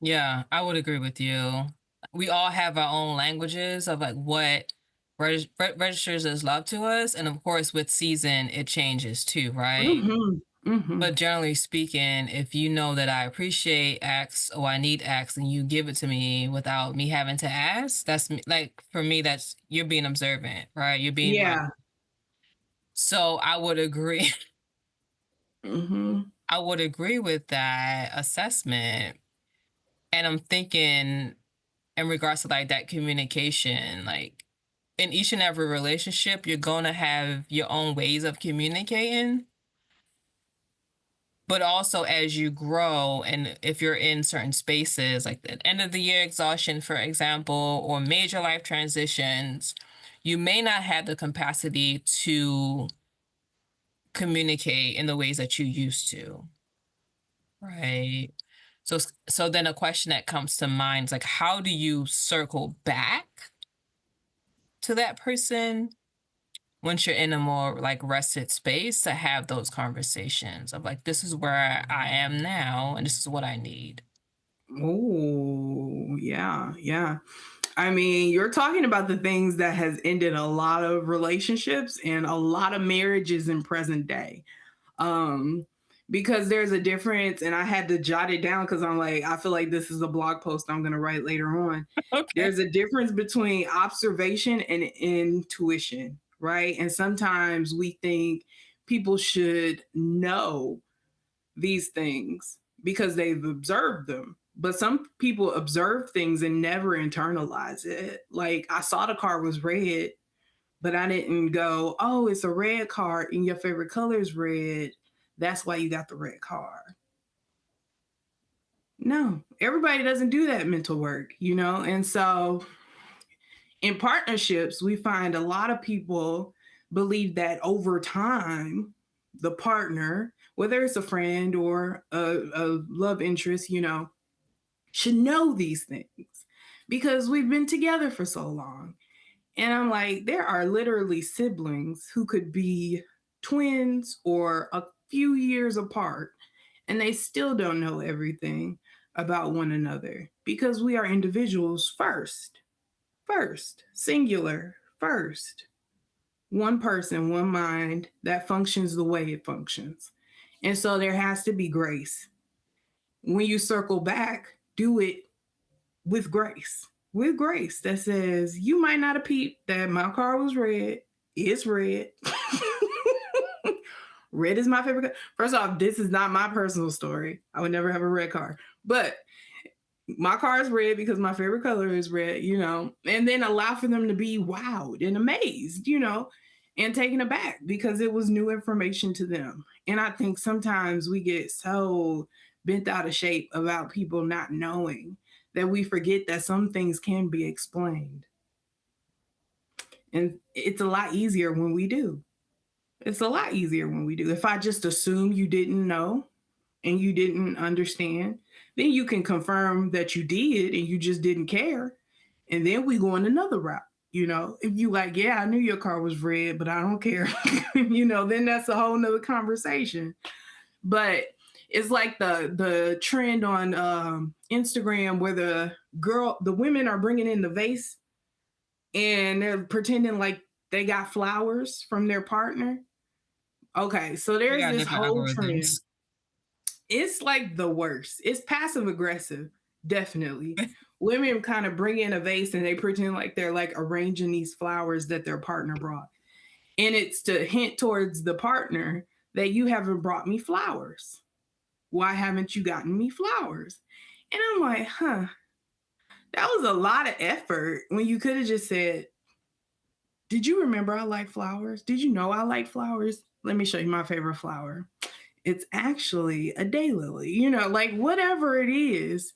Yeah, I would agree with you. We all have our own languages of like what registers as love to us. And of course, with season, it changes too, right? Mm-hmm. Mm-hmm. But generally speaking, if you know that I appreciate X or I need X and you give it to me without me having to ask, that's like, for me, that's you're being observant, right? You're being Yeah. So I would agree. Mm-hmm. I would agree with that assessment. And I'm thinking in regards to like that communication, like in each and every relationship, you're going to have your own ways of communicating. But also as you grow, and if you're in certain spaces, like the end of the year exhaustion, for example, or major life transitions, you may not have the capacity to communicate in the ways that you used to. Right. So then a question that comes to mind is like, how do you circle back to that person once you're in a more like rested space to have those conversations of like, this is where I am now and this is what I need? Oh, yeah, yeah. I mean, you're talking about the things that has ended a lot of relationships and a lot of marriages in present day. Um, because there's a difference, and I had to jot it down because I'm like, I feel like this is a blog post I'm going to write later on. Okay. There's a difference between observation and intuition, right? And sometimes we think people should know these things because they've observed them. But some people observe things and never internalize it. Like, I saw the car was red, but I didn't go, oh, it's a red car and your favorite color is red. That's why you got the red car. No, everybody doesn't do that mental work, And so in partnerships, we find a lot of people believe that over time, the partner, whether it's a friend or a love interest, should know these things because we've been together for so long. And I'm like, there are literally siblings who could be twins or a few years apart, and they still don't know everything about one another because we are individuals first, singular, first. One person, one mind that functions the way it functions. And so there has to be grace. When you circle back, do it with grace. With grace that says, you might not have peeped that my car was red. It's red. Red is my favorite color. First off, this is not my personal story. I would never have a red car. But my car is red because my favorite color is red, and then allow for them to be wowed and amazed, and taken aback because it was new information to them. And I think sometimes we get so bent out of shape about people not knowing that we forget that some things can be explained. And it's a lot easier when we do. It's a lot easier when we do. If I just assume you didn't know and you didn't understand, then you can confirm that you did and you just didn't care. And then we go on another route. If you like, yeah, I knew your car was red, but I don't care, then that's a whole nother conversation. But it's like the trend on Instagram where the women are bringing in the vase and they're pretending like they got flowers from their partner. Okay, so there's this whole trend. It's like the worst. It's passive aggressive, definitely. Women kind of bring in a vase and they pretend like they're like arranging these flowers that their partner brought. And it's to hint towards the partner that you haven't brought me flowers. Why haven't you gotten me flowers? And I'm like, that was a lot of effort when you could have just said, did you remember I like flowers? Did you know I like flowers? Let me show you my favorite flower. It's actually a daylily, like whatever it is,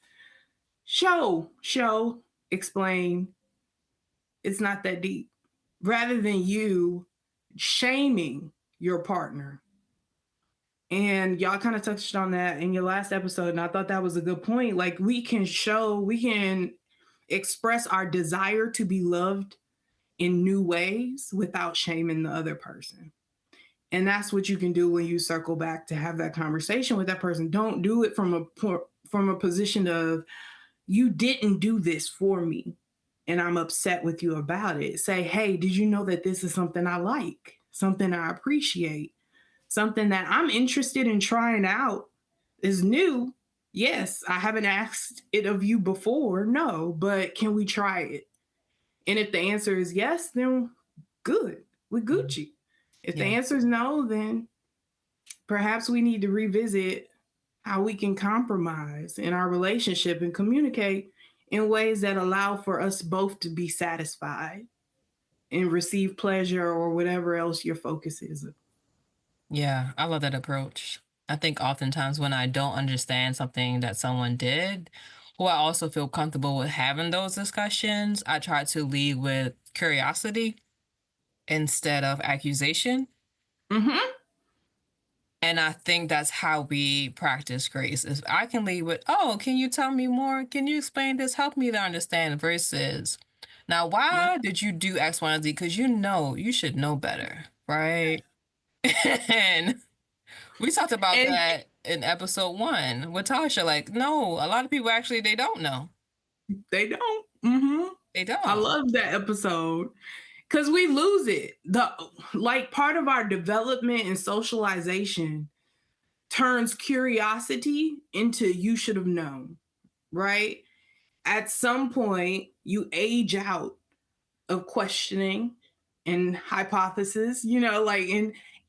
show, explain. It's not that deep. Rather than you shaming your partner. And y'all kind of touched on that in your last episode. And I thought that was a good point. Like, we can express our desire to be loved in new ways without shaming the other person. And that's what you can do when you circle back to have that conversation with that person. Don't do it from a position of, you didn't do this for me and I'm upset with you about it. Say, hey, did you know that this is something I like, something I appreciate, something that I'm interested in trying out, is new? Yes, I haven't asked it of you before. No, but can we try it? And if the answer is yes, then good. We Gucci. If the answer is no, then perhaps we need to revisit how we can compromise in our relationship and communicate in ways that allow for us both to be satisfied and receive pleasure or whatever else your focus is. Yeah, I love that approach. I think oftentimes when I don't understand something that someone did, or I also feel comfortable with having those discussions, I try to lead with curiosity instead of accusation. Mm-hmm. And I think that's how we practice grace. If I can lead with, oh, can you tell me more? Can you explain this? Help me to understand, versus, now, why did you do X, Y, and Z? Because you should know better, right? And we talked about that in episode 1 with Tasha. Like, no, a lot of people actually, they don't know. They don't. Mm-hmm. They don't. I love that episode because we lose it. Part of our development and socialization turns curiosity into you should have known, right? At some point, you age out of questioning and hypothesis,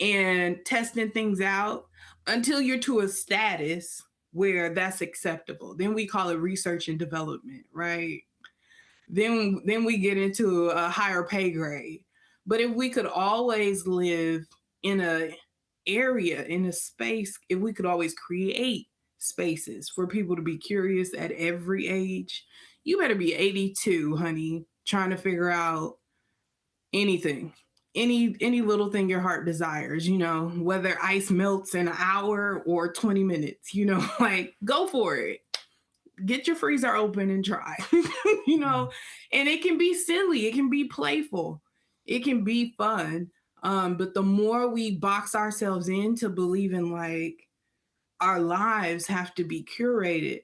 and testing things out until you're to a status where that's acceptable. Then we call it research and development, right? Then we get into a higher pay grade. But if we could always live in a area, in a space, if we could always create spaces for people to be curious at every age, you better be 82, honey, trying to figure out anything, any little thing your heart desires, whether ice melts in an hour or 20 minutes, like, go for it. Get your freezer open and try, and it can be silly, it can be playful, it can be fun. But the more we box ourselves into believing like our lives have to be curated,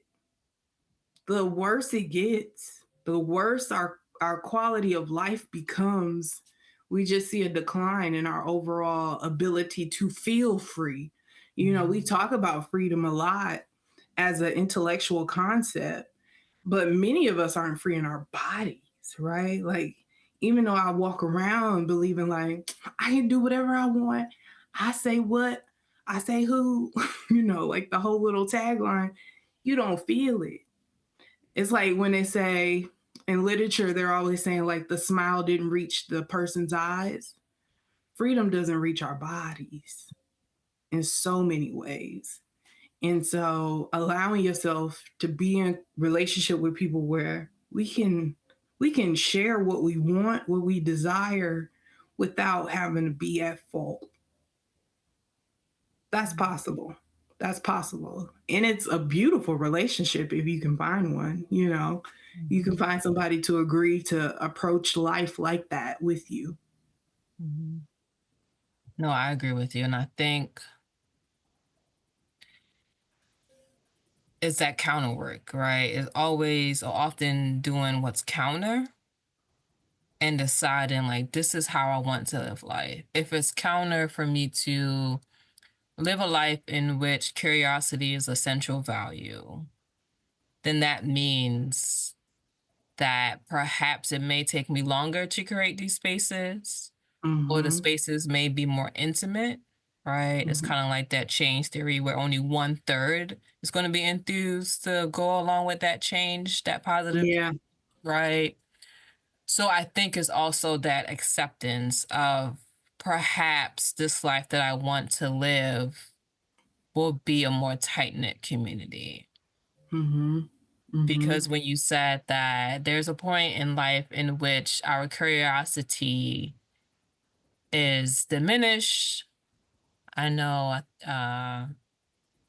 the worse it gets, the worse our quality of life becomes. We just see a decline in our overall ability to feel free. We talk about freedom a lot as an intellectual concept, but many of us aren't free in our bodies, right? Like, even though I walk around believing like I can do whatever I want, I say what, I say who, like the whole little tagline, you don't feel it. It's like when they say in literature, they're always saying like the smile didn't reach the person's eyes. Freedom doesn't reach our bodies in so many ways. And so allowing yourself to be in relationship with people where we can share what we want, what we desire, without having to be at fault. That's possible. That's possible. And it's a beautiful relationship if you can find one, You can find somebody to agree to approach life like that with you. Mm-hmm. No, I agree with you. And I think it's that counter work, right? It's always or often doing what's counter and deciding like, this is how I want to live life. If it's counter for me to live a life in which curiosity is a central value, then that means that perhaps it may take me longer to create these spaces, or the spaces may be more intimate, right? It's kind of like that change theory where only 1/3 is going to be enthused to go along with that change, that positive, right? So I think it's also that acceptance of perhaps this life that I want to live will be a more tight-knit community. Because when you said that there's a point in life in which our curiosity is diminished I know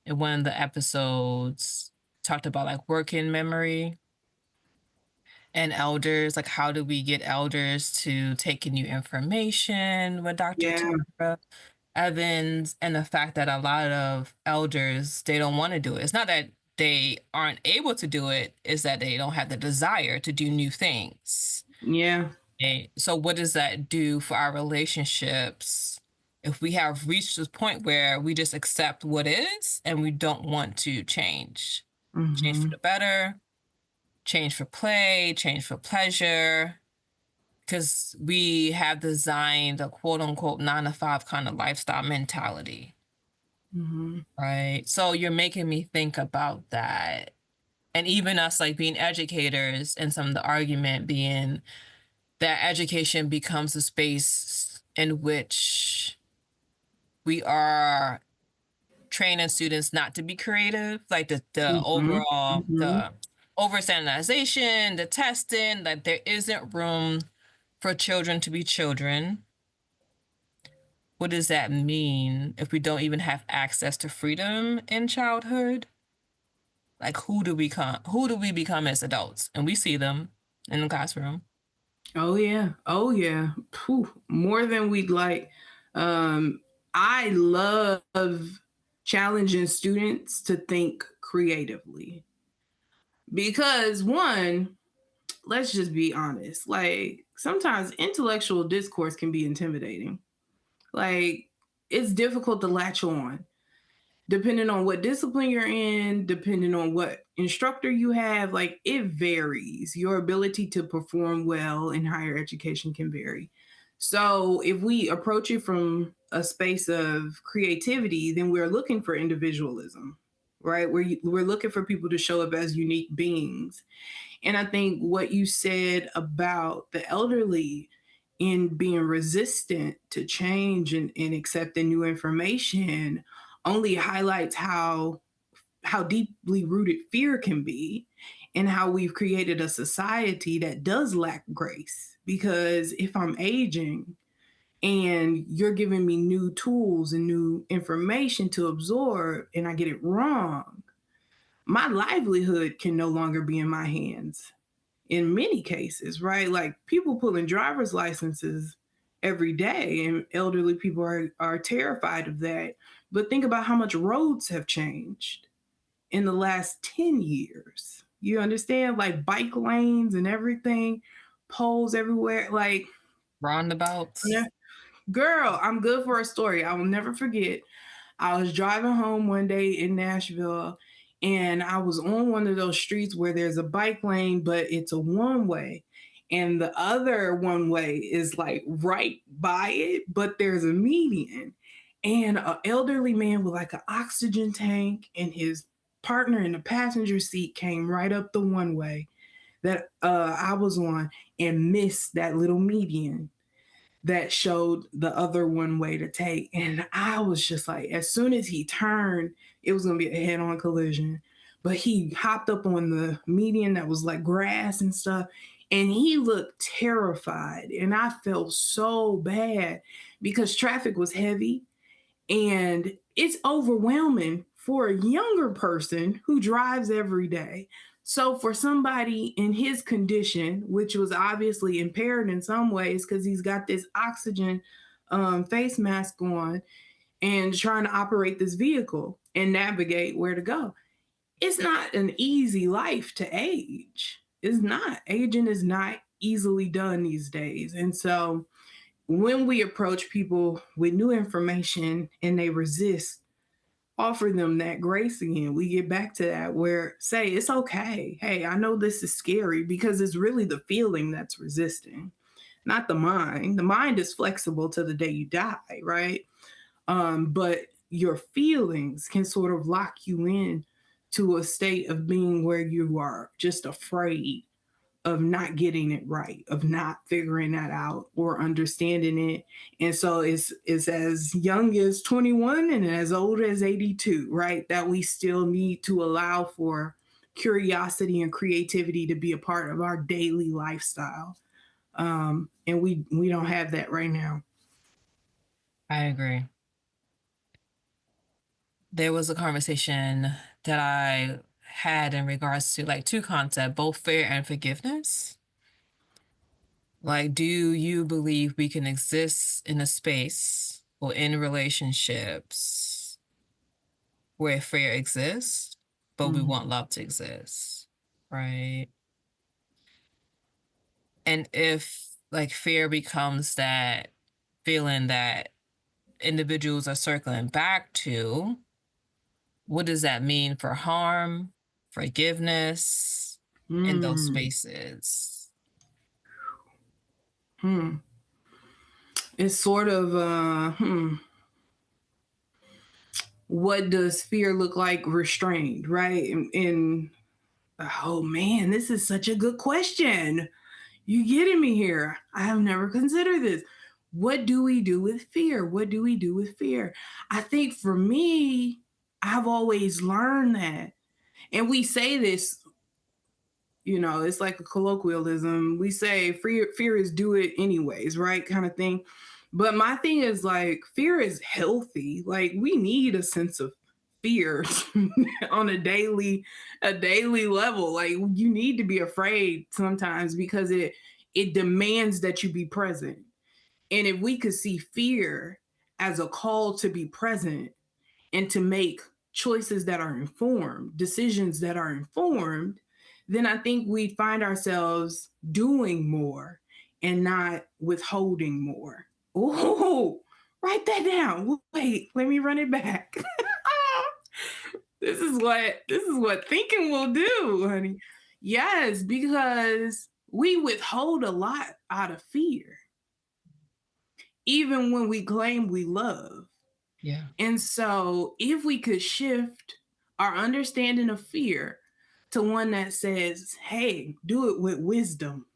in one of the episodes talked about like working memory and elders, like how do we get elders to take in new information with Dr. Yeah. Tara Evans, and the fact that a lot of elders, they don't want to do it. It's not that they aren't able to do it, it's that they don't have the desire to do new things. Yeah. So what does that do for our relationships if we have reached this point where we just accept what is and we don't want to change? Change for the better, change for play, change for pleasure, because we have designed a quote unquote 9-to-5 kind of lifestyle mentality. Right. So you're making me think about that. And even us like being educators, and some of the argument being that education becomes a space in which we are training students not to be creative, like the overall, the overstandardization, the testing, that there isn't room for children to be children. What does that mean if we don't even have access to freedom in childhood? Like who do we become as adults? And we see them in the classroom. Oh yeah. Oh yeah. More than we'd like. I love challenging students to think creatively. Because one, let's just be honest, like sometimes intellectual discourse can be intimidating. Like it's difficult to latch on depending on what discipline you're in, depending on what instructor you have. Like it varies. Your ability to perform well in higher education can vary. So if we approach it from a space of creativity, then we're looking for individualism, right? We're looking for people to show up as unique beings. And I think what you said about the elderly in being resistant to change and accepting new information only highlights how deeply rooted fear can be, and how we've created a society that does lack grace. Because if I'm aging and you're giving me new tools and new information to absorb and I get it wrong, my livelihood can no longer be in my hands in many cases, right? Like people pulling driver's licenses every day, and elderly people are terrified of that. But think about how much roads have changed in the last 10 years. You understand? Like bike lanes and everything, poles everywhere. Like, Roundabouts. girl, I'm good for a story. I will never forget. I was driving home one day in Nashville, and I was on one of those streets where there's a bike lane, but it's a one way. And the other one way is like right by it, but there's a median. And an elderly man with like an oxygen tank and his partner in the passenger seat came right up the one way that I was on and missed that little median that showed the other one way to take. And I was just like, as soon as he turned, it was going to be a head on collision. But he hopped up on the median that was like grass and stuff. And he looked terrified. And I felt so bad because traffic was heavy. And it's overwhelming for a younger person who drives every day. So for somebody in his condition, which was obviously impaired in some ways because he's got this oxygen face mask on and trying to operate this vehicle and navigate where to go, it's not an easy life to age. It's not. Aging is not easily done these days. And so when we approach people with new information and they resist, offer them that grace again. We get back to that where say it's okay. Hey, I know this is scary, because it's really the feeling that's resisting, not the mind. The mind is flexible to the day you die, right? But your feelings can sort of lock you in to a state of being where you are just afraid of not getting it right, of not figuring that out or understanding it. And so it's as young as 21 and as old as 82, right? That we still need to allow for curiosity and creativity to be a part of our daily lifestyle. And we don't have that right now. I agree. there was a conversation that I had in regards to like two concepts, both fear and forgiveness. Like, do you believe we can exist in a space or in relationships where fear exists, but we want love to exist, right? And if like fear becomes that feeling that individuals are circling back to, what does that mean for harm, forgiveness in those spaces? It's sort of what does fear look like restrained, right? And oh man, this is such a good question. You getting me here? I have never considered this. What do we do with fear? What do we do with fear? I think for me, I've always learned that, and we say this, it's like a colloquialism. We say fear is do it anyways, right? Kind of thing. But my thing is like fear is healthy. Like we need a sense of fear on a daily level. Like you need to be afraid sometimes because it demands that you be present. And if we could see fear as a call to be present and to make choices that are informed, decisions that are informed, then I think we'd find ourselves doing more and not withholding more. Oh, write that down. Wait, let me run it back. This is what thinking will do, honey. Yes, because we withhold a lot out of fear, even when we claim we love. Yeah. And so if we could shift our understanding of fear to one that says, hey, do it with wisdom,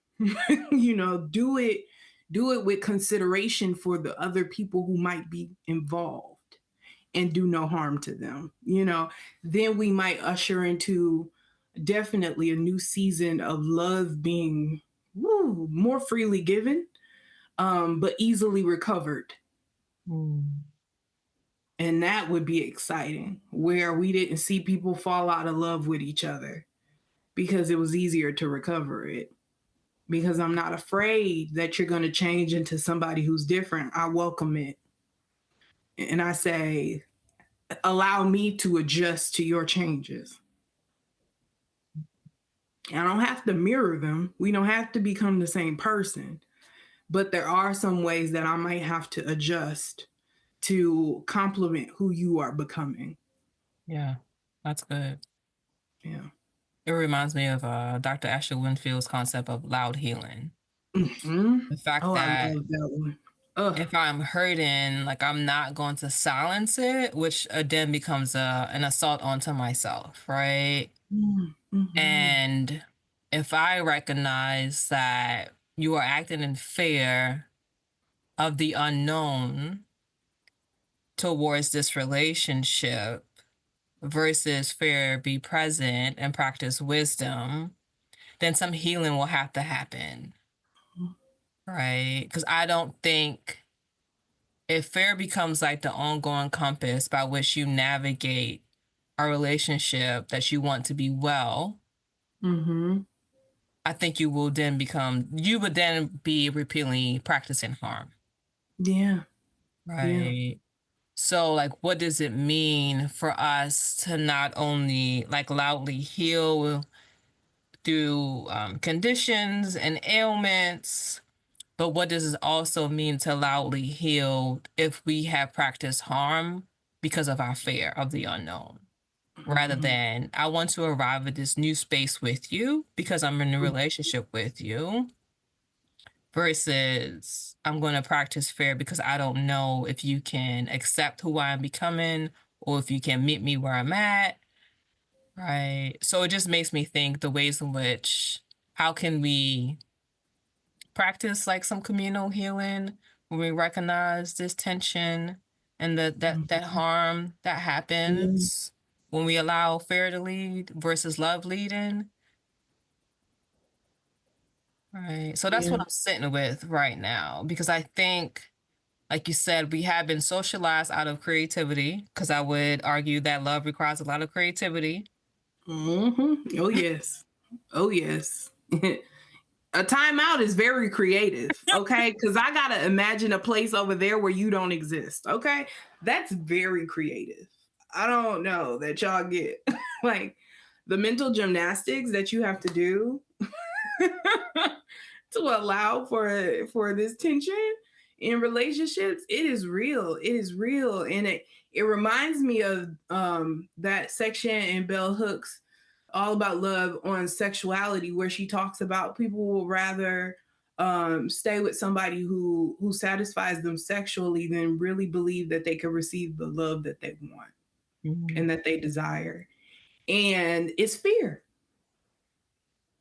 do it with consideration for the other people who might be involved and do no harm to them, then we might usher into definitely a new season of love being more freely given, but easily recovered. And that would be exciting, where we didn't see people fall out of love with each other because it was easier to recover it. Because I'm not afraid that you're going to change into somebody who's different. I welcome it. And I say, allow me to adjust to your changes. I don't have to mirror them. We don't have to become the same person. But there are some ways that I might have to adjust to complement who you are becoming. Yeah, that's good. Yeah. It reminds me of Dr. Ashley Winfield's concept of loud healing. Mm-hmm. The fact I that love that one. if I'm hurting, like I'm not going to silence it, which then becomes an assault onto myself, right? Mm-hmm. And if I recognize that you are acting in fear of the unknown towards this relationship versus fear, be present and practice wisdom, then some healing will have to happen, right? Because I don't think if fear becomes like the ongoing compass by which you navigate a relationship that you want to be well, I think you would then be repeatedly practicing harm. Yeah. Right. Yeah. So like, what does it mean for us to not only like loudly heal through conditions and ailments, but what does it also mean to loudly heal if we have practiced harm because of our fear of the unknown? Rather than, I want to arrive at this new space with you because I'm in a relationship with you, versus I'm going to practice fear because I don't know if you can accept who I'm becoming or if you can meet me where I'm at. Right. So it just makes me think the ways in which, how can we practice like some communal healing when we recognize this tension and that harm that happens when we allow fear to lead versus love leading. Right. So that's what I'm sitting with right now, because I think Like you said, we have been socialized out of creativity, because I would argue that love requires a lot of creativity. Mm-hmm. Oh, yes. Oh, yes. A timeout is very creative, okay? Because I got to imagine a place over there where you don't exist, okay? That's very creative. I don't know that y'all get like the mental gymnastics that you have to do to allow for this tension in relationships. It is real. It is real. And it reminds me of that section in Bell Hooks All About Love on sexuality, where she talks about people will rather stay with somebody who satisfies them sexually than really believe that they can receive the love that they want and that they desire. And it's fear.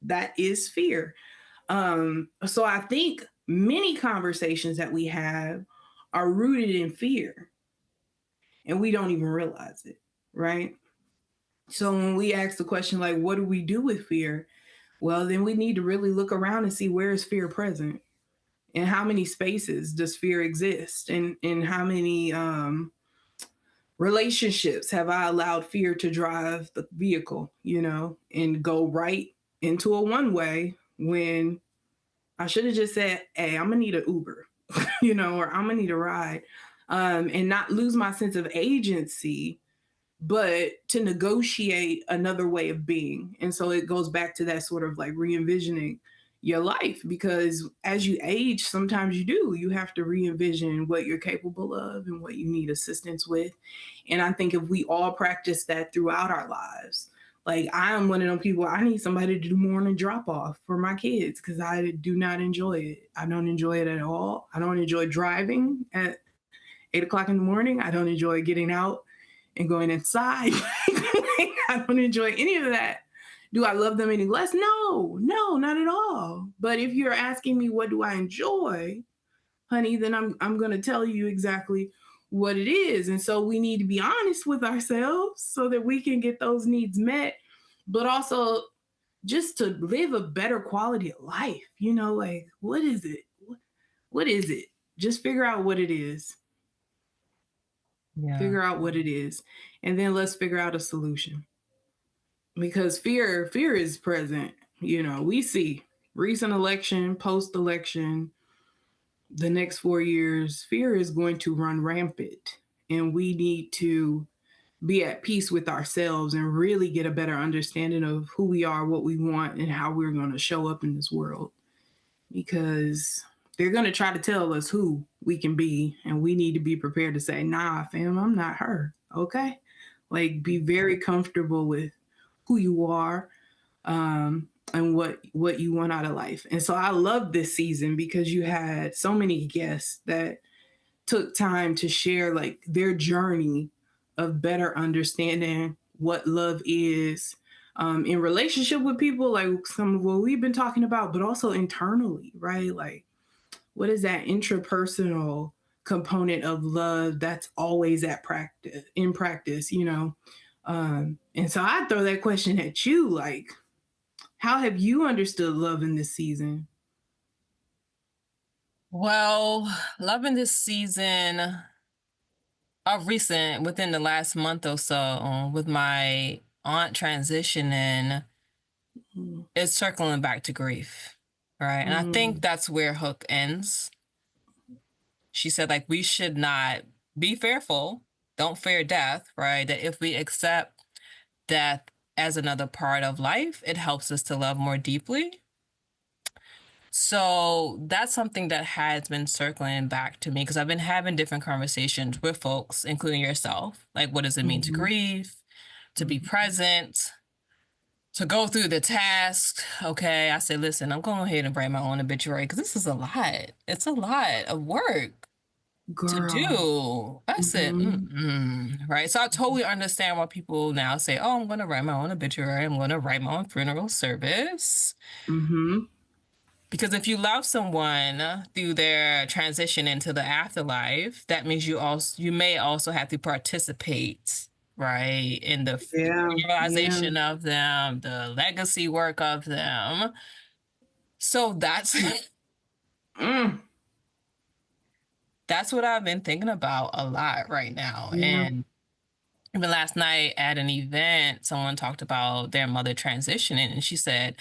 That is fear. So I think many conversations that we have are rooted in fear, and we don't even realize it, right? So when we ask the question, like, what do we do with fear? Well, then we need to really look around and see, where is fear present, and how many spaces does fear exist, and how many relationships have I allowed fear to drive the vehicle, and go right into a one way when I should have just said, hey, I'm gonna need an Uber, or I'm gonna need a ride, and not lose my sense of agency, but to negotiate another way of being. And so it goes back to that sort of like re-envisioning your life, because as you age, sometimes you have to re-envision what you're capable of and what you need assistance with. And I think if we all practice that throughout our lives, like, I am one of them people, I need somebody to do morning drop off for my kids, because I do not enjoy it. I don't enjoy it at all. I don't enjoy driving at 8 o'clock in the morning. I don't enjoy getting out and going inside. I don't enjoy any of that. Do I love them any less? No, not at all. But if you're asking me, what do I enjoy, honey, then I'm going to tell you exactly what it is. And so we need to be honest with ourselves so that we can get those needs met, but also just to live a better quality of life. Like, what is it? What is it? Just figure out what it is. Yeah. Figure out what it is. And then let's figure out a solution. Because fear is present. We see recent election, post-election, the next 4 years, fear is going to run rampant. And we need to be at peace with ourselves and really get a better understanding of who we are, what we want, and how we're going to show up in this world. Because they're going to try to tell us who we can be, and we need to be prepared to say, nah, fam, I'm not her. Okay? Like, be very comfortable with who you are, and what you want out of life. And so I love this season because you had so many guests that took time to share like their journey of better understanding what love is, in relationship with people, like some of what we've been talking about, but also internally, right? Like, what is that intrapersonal component of love that's always in practice, and so I throw that question at you, like, how have you understood love in this season? Well, love in this season of recent, within the last month or so, with my aunt transitioning, is circling back to grief, right? And I think that's where Hook ends. She said, like, we should not be fearful, don't fear death, right? That if we accept death as another part of life, it helps us to love more deeply. So that's something that has been circling back to me, because I've been having different conversations with folks, including yourself. Like, what does it mean to grieve, to be present, to go through the task? Okay, I said, listen, I'm going ahead and write my own obituary, because this is a lot. It's a lot of work. Girl. To do. I said, right? So I totally understand why people now say, oh, I'm going to write my own obituary. I'm going to write my own funeral service. Because if you love someone through their transition into the afterlife, that means you may also have to participate, right, in the realization of them, the legacy work of them. So that's that's what I've been thinking about a lot right now. Yeah. And even last night at an event, someone talked about their mother transitioning, and she said,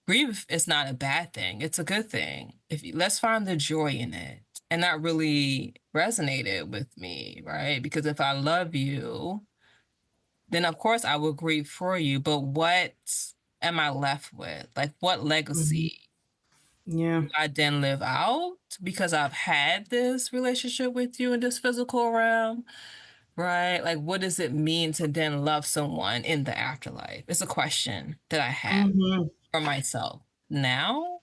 grief is not a bad thing. It's a good thing. Let's find the joy in it. And that really resonated with me, right? Because if I love you, then of course I will grieve for you. But what am I left with? Like, what legacy Yeah. do I then live out because I've had this relationship with you in this physical realm? Right? Like, what does it mean to then love someone in the afterlife? It's a question that I have for myself now.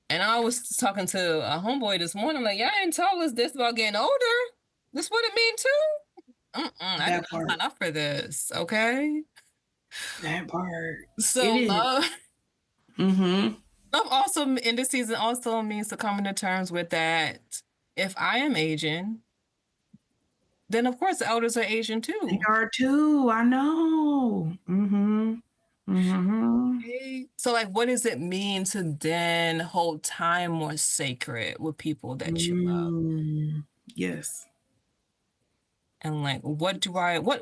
And I was talking to a homeboy this morning. I'm like, y'all ain't told us this about getting older. This what it mean too? I did not sign up for this. Okay. That part. So It is. love. Mm-hmm. Love also in this season also means to come into terms with that. If I am aging, then of course the elders are Asian too. They are too. I know. Mm-hmm. Mm-hmm. Okay. So like, what does it mean to then hold time more sacred with people that you love? Yes. And like, what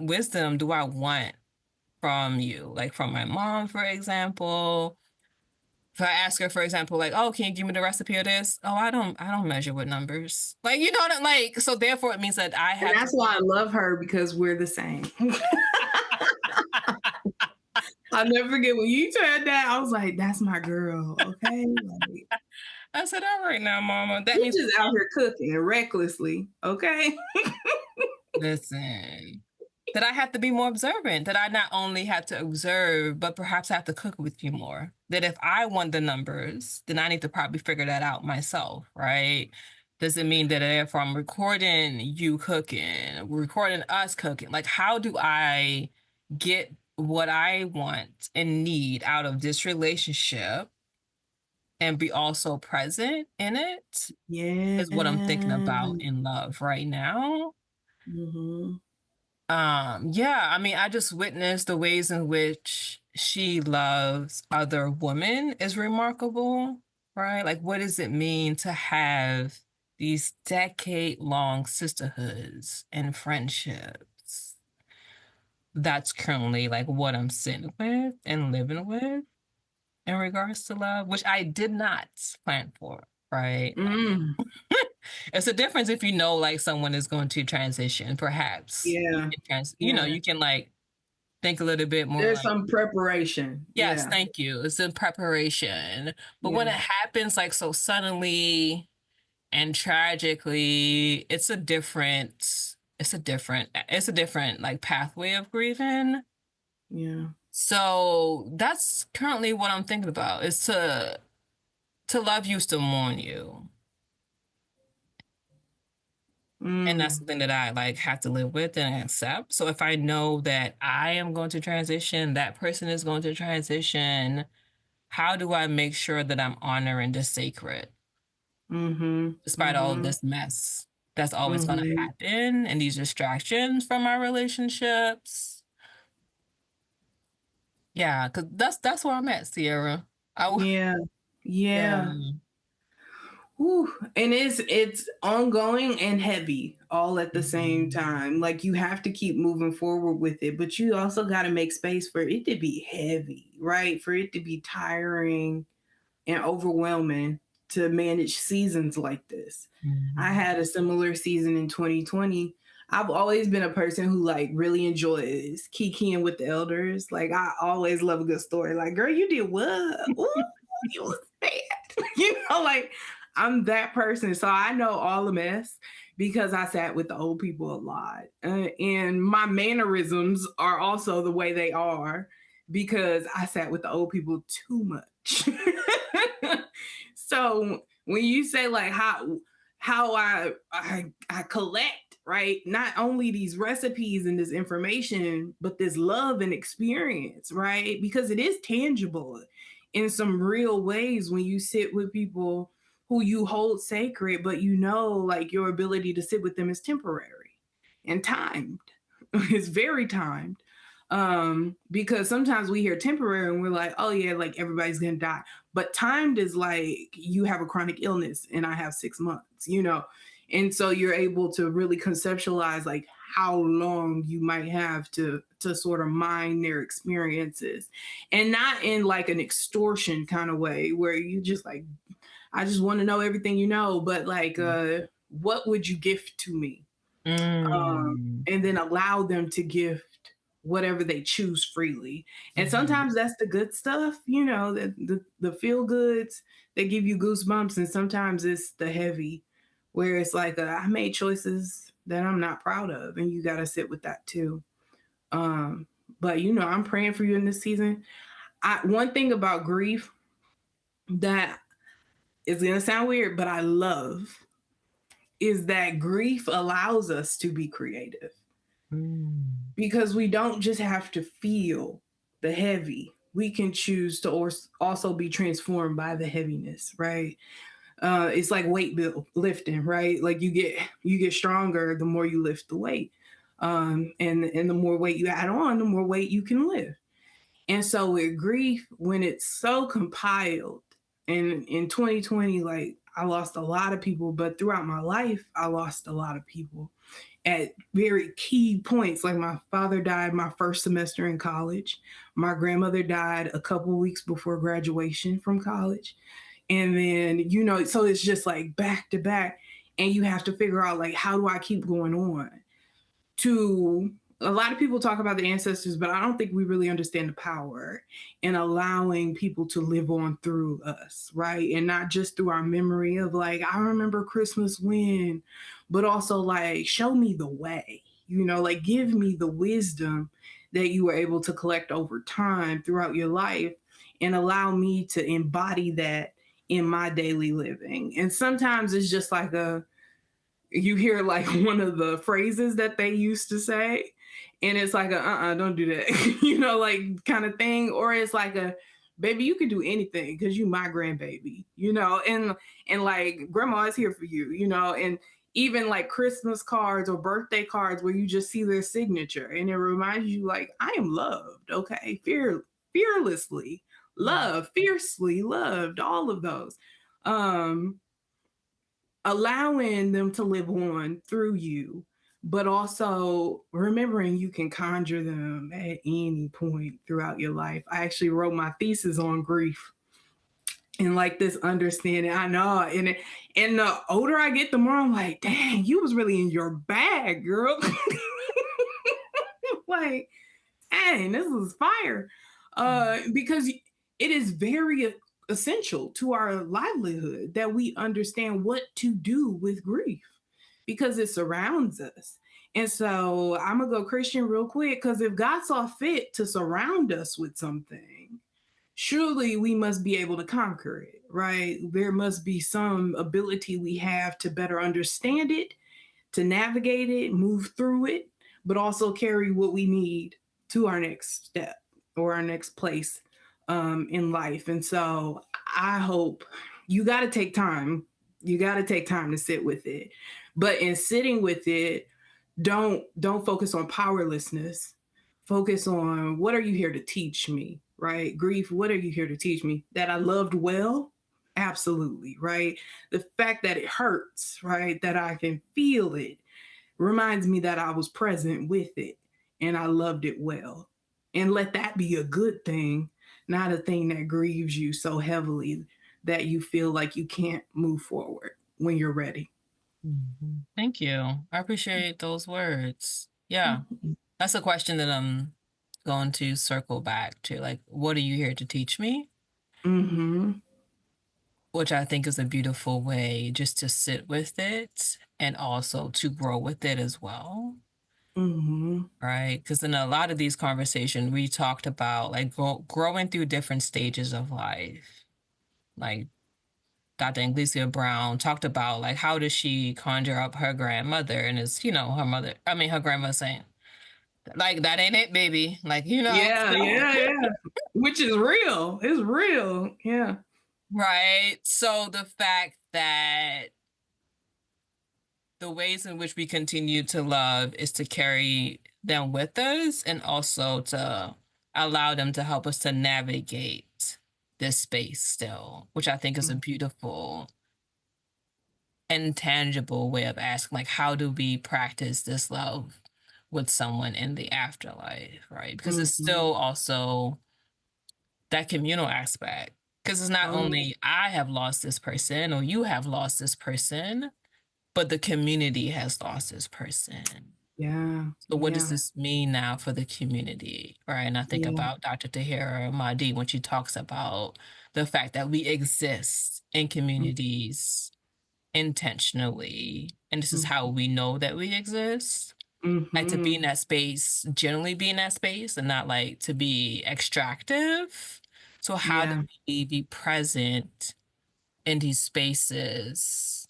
wisdom do I want from you? Like from my mom, for example. If I ask her, for example, like, oh, can you give me the recipe of this? Oh, I don't measure with numbers. Like, you know what like, so therefore it means that I have. And that's why I love her, because we're the same. I'll never forget when you said that. I was like, that's my girl. Okay. Like, I said, all right now, mama. That you're means just out here cooking recklessly. Okay. listen. That I have to be more observant, that I not only have to observe, but perhaps I have to cook with you more. That if I want the numbers, then I need to probably figure that out myself, right? Does it mean that if I'm recording you cooking, recording us cooking, like how do I get what I want and need out of this relationship and be also present in it? Yeah. Is what I'm thinking about in love right now. Mm-hmm. Yeah, I mean, I just witnessed the ways in which she loves other women is remarkable, right? Like, what does it mean to have these decade-long sisterhoods and friendships? That's currently like what I'm sitting with and living with in regards to love, which I did not plan for, right? It's a difference if you know like someone is going to transition, perhaps. Yeah. You know, you can like think a little bit more. There's like, some preparation. yes, thank you. It's in preparation. But when it happens like so suddenly and tragically, it's a different like pathway of grieving. Yeah. So that's currently what I'm thinking about, is to love you, to mourn you. And that's something that I like have to live with and accept. So if I know that I am going to transition, that person is going to transition, how do I make sure that I'm honoring the sacred? Despite all of this mess that's always going to happen and these distractions from our relationships. Yeah, because that's where I'm at, Sierra. Yeah. Whew. And it's ongoing and heavy all at the same time. Like, you have to keep moving forward with it, but you also got to make space for it to be heavy, right? For it to be tiring and overwhelming to manage seasons like this. I had a similar season in 2020. I've always been a person who like really enjoys kikiing with the elders. Like, I always love a good story. Like, girl, you did what? Ooh, you was sad. You know, like, I'm that person. So I know all the mess because I sat with the old people a lot. And my mannerisms are also the way they are because I sat with the old people too much. So when you say like how I collect, right, not only these recipes and this information, but this love and experience, right? Because it is tangible in some real ways when you sit with people who you hold sacred, but you know, like, your ability to sit with them is temporary and timed. It's very timed. Because sometimes we hear temporary and we're like, oh yeah, like everybody's gonna die. But timed is like you have a chronic illness and I have 6 months, you know. And so you're able to really conceptualize like how long you might have to sort of mine their experiences, and not in like an extortion kind of way where you just like, I just want to know everything you know, but like what would you gift to me? And then allow them to gift whatever they choose freely. And sometimes that's the good stuff, you know, the feel goods that give you goosebumps, and sometimes it's the heavy where it's like I made choices that I'm not proud of, and you got to sit with that too. But you know, I'm praying for you in this season. One thing about grief that is going to sound weird, but I love, is that grief allows us to be creative. Because we don't just have to feel the heavy. We can choose to also be transformed by the heaviness, right? It's like weight lifting, right? Like you get stronger the more you lift the weight. And the more weight you add on, the more weight you can lift. And so with grief, when it's so compiled, and in 2020, like I lost a lot of people, but throughout my life, I lost a lot of people at very key points. Like my father died my first semester in college. My grandmother died a couple weeks before graduation from college. And then, you know, so it's just like back to back. And you have to figure out like, how do I keep going on? A lot of people talk about the ancestors, but I don't think we really understand the power in allowing people to live on through us, right? And not just through our memory of like, I remember Christmas when, but also like, show me the way, you know, like give me the wisdom that you were able to collect over time throughout your life, and allow me to embody that in my daily living. And sometimes it's just like you hear like one of the phrases that they used to say, and it's like don't do that, you know, like kind of thing. Or it's like baby, you can do anything because you my grandbaby, you know, and like grandma is here for you, you know. And even like Christmas cards or birthday cards where you just see their signature and it reminds you like, I am loved, okay, fearlessly loved, fiercely loved, all of those. Allowing them to live on through you, but also remembering you can conjure them at any point throughout your life. I actually wrote my thesis on grief and like this understanding. I know, and the older I get, the more I'm like, dang, you was really in your bag, girl. Like, dang, this is fire. Because it is very essential to our livelihood that we understand what to do with grief, because it surrounds us. And so I'm gonna go Christian real quick, because if God saw fit to surround us with something, surely we must be able to conquer it, right? There must be some ability we have to better understand it, to navigate it, move through it, but also carry what we need to our next step or our next place in life. And so I hope you got to take time. You got to take time to sit with it. But in sitting with it, don't focus on powerlessness. Focus on, what are you here to teach me, right? Grief, what are you here to teach me? That I loved well? Absolutely, right? The fact that it hurts, right? That I can feel it reminds me that I was present with it and I loved it well. And let that be a good thing, not a thing that grieves you so heavily that you feel like you can't move forward when you're ready. Thank you. I appreciate those words. Yeah. That's a question that I'm going to circle back to. Like, what are you here to teach me? Which I think is a beautiful way just to sit with it and also to grow with it as well. Right? Because in a lot of these conversations, we talked about like growing through different stages of life. Like Dr. Anglesia Brown talked about like, how does she conjure up her grandmother? And it's, you know, her grandma saying, like, that ain't it, baby. Like, you know. Yeah. Which is real. It's real. Yeah. Right. So the fact that the ways in which we continue to love is to carry them with us and also to allow them to help us to navigate this space still, which I think is a beautiful intangible way of asking, like, how do we practice this love with someone in the afterlife, right? Because it's still also that communal aspect. Because it's not only I have lost this person or you have lost this person, but the community has lost this person. Yeah. So what does this mean now for the community, right? And I think about Dr. Tahira Mahdi when she talks about the fact that we exist in communities intentionally, and this is how we know that we exist. Like to be in that space, generally be in that space, and not like to be extractive. So how do we be present in these spaces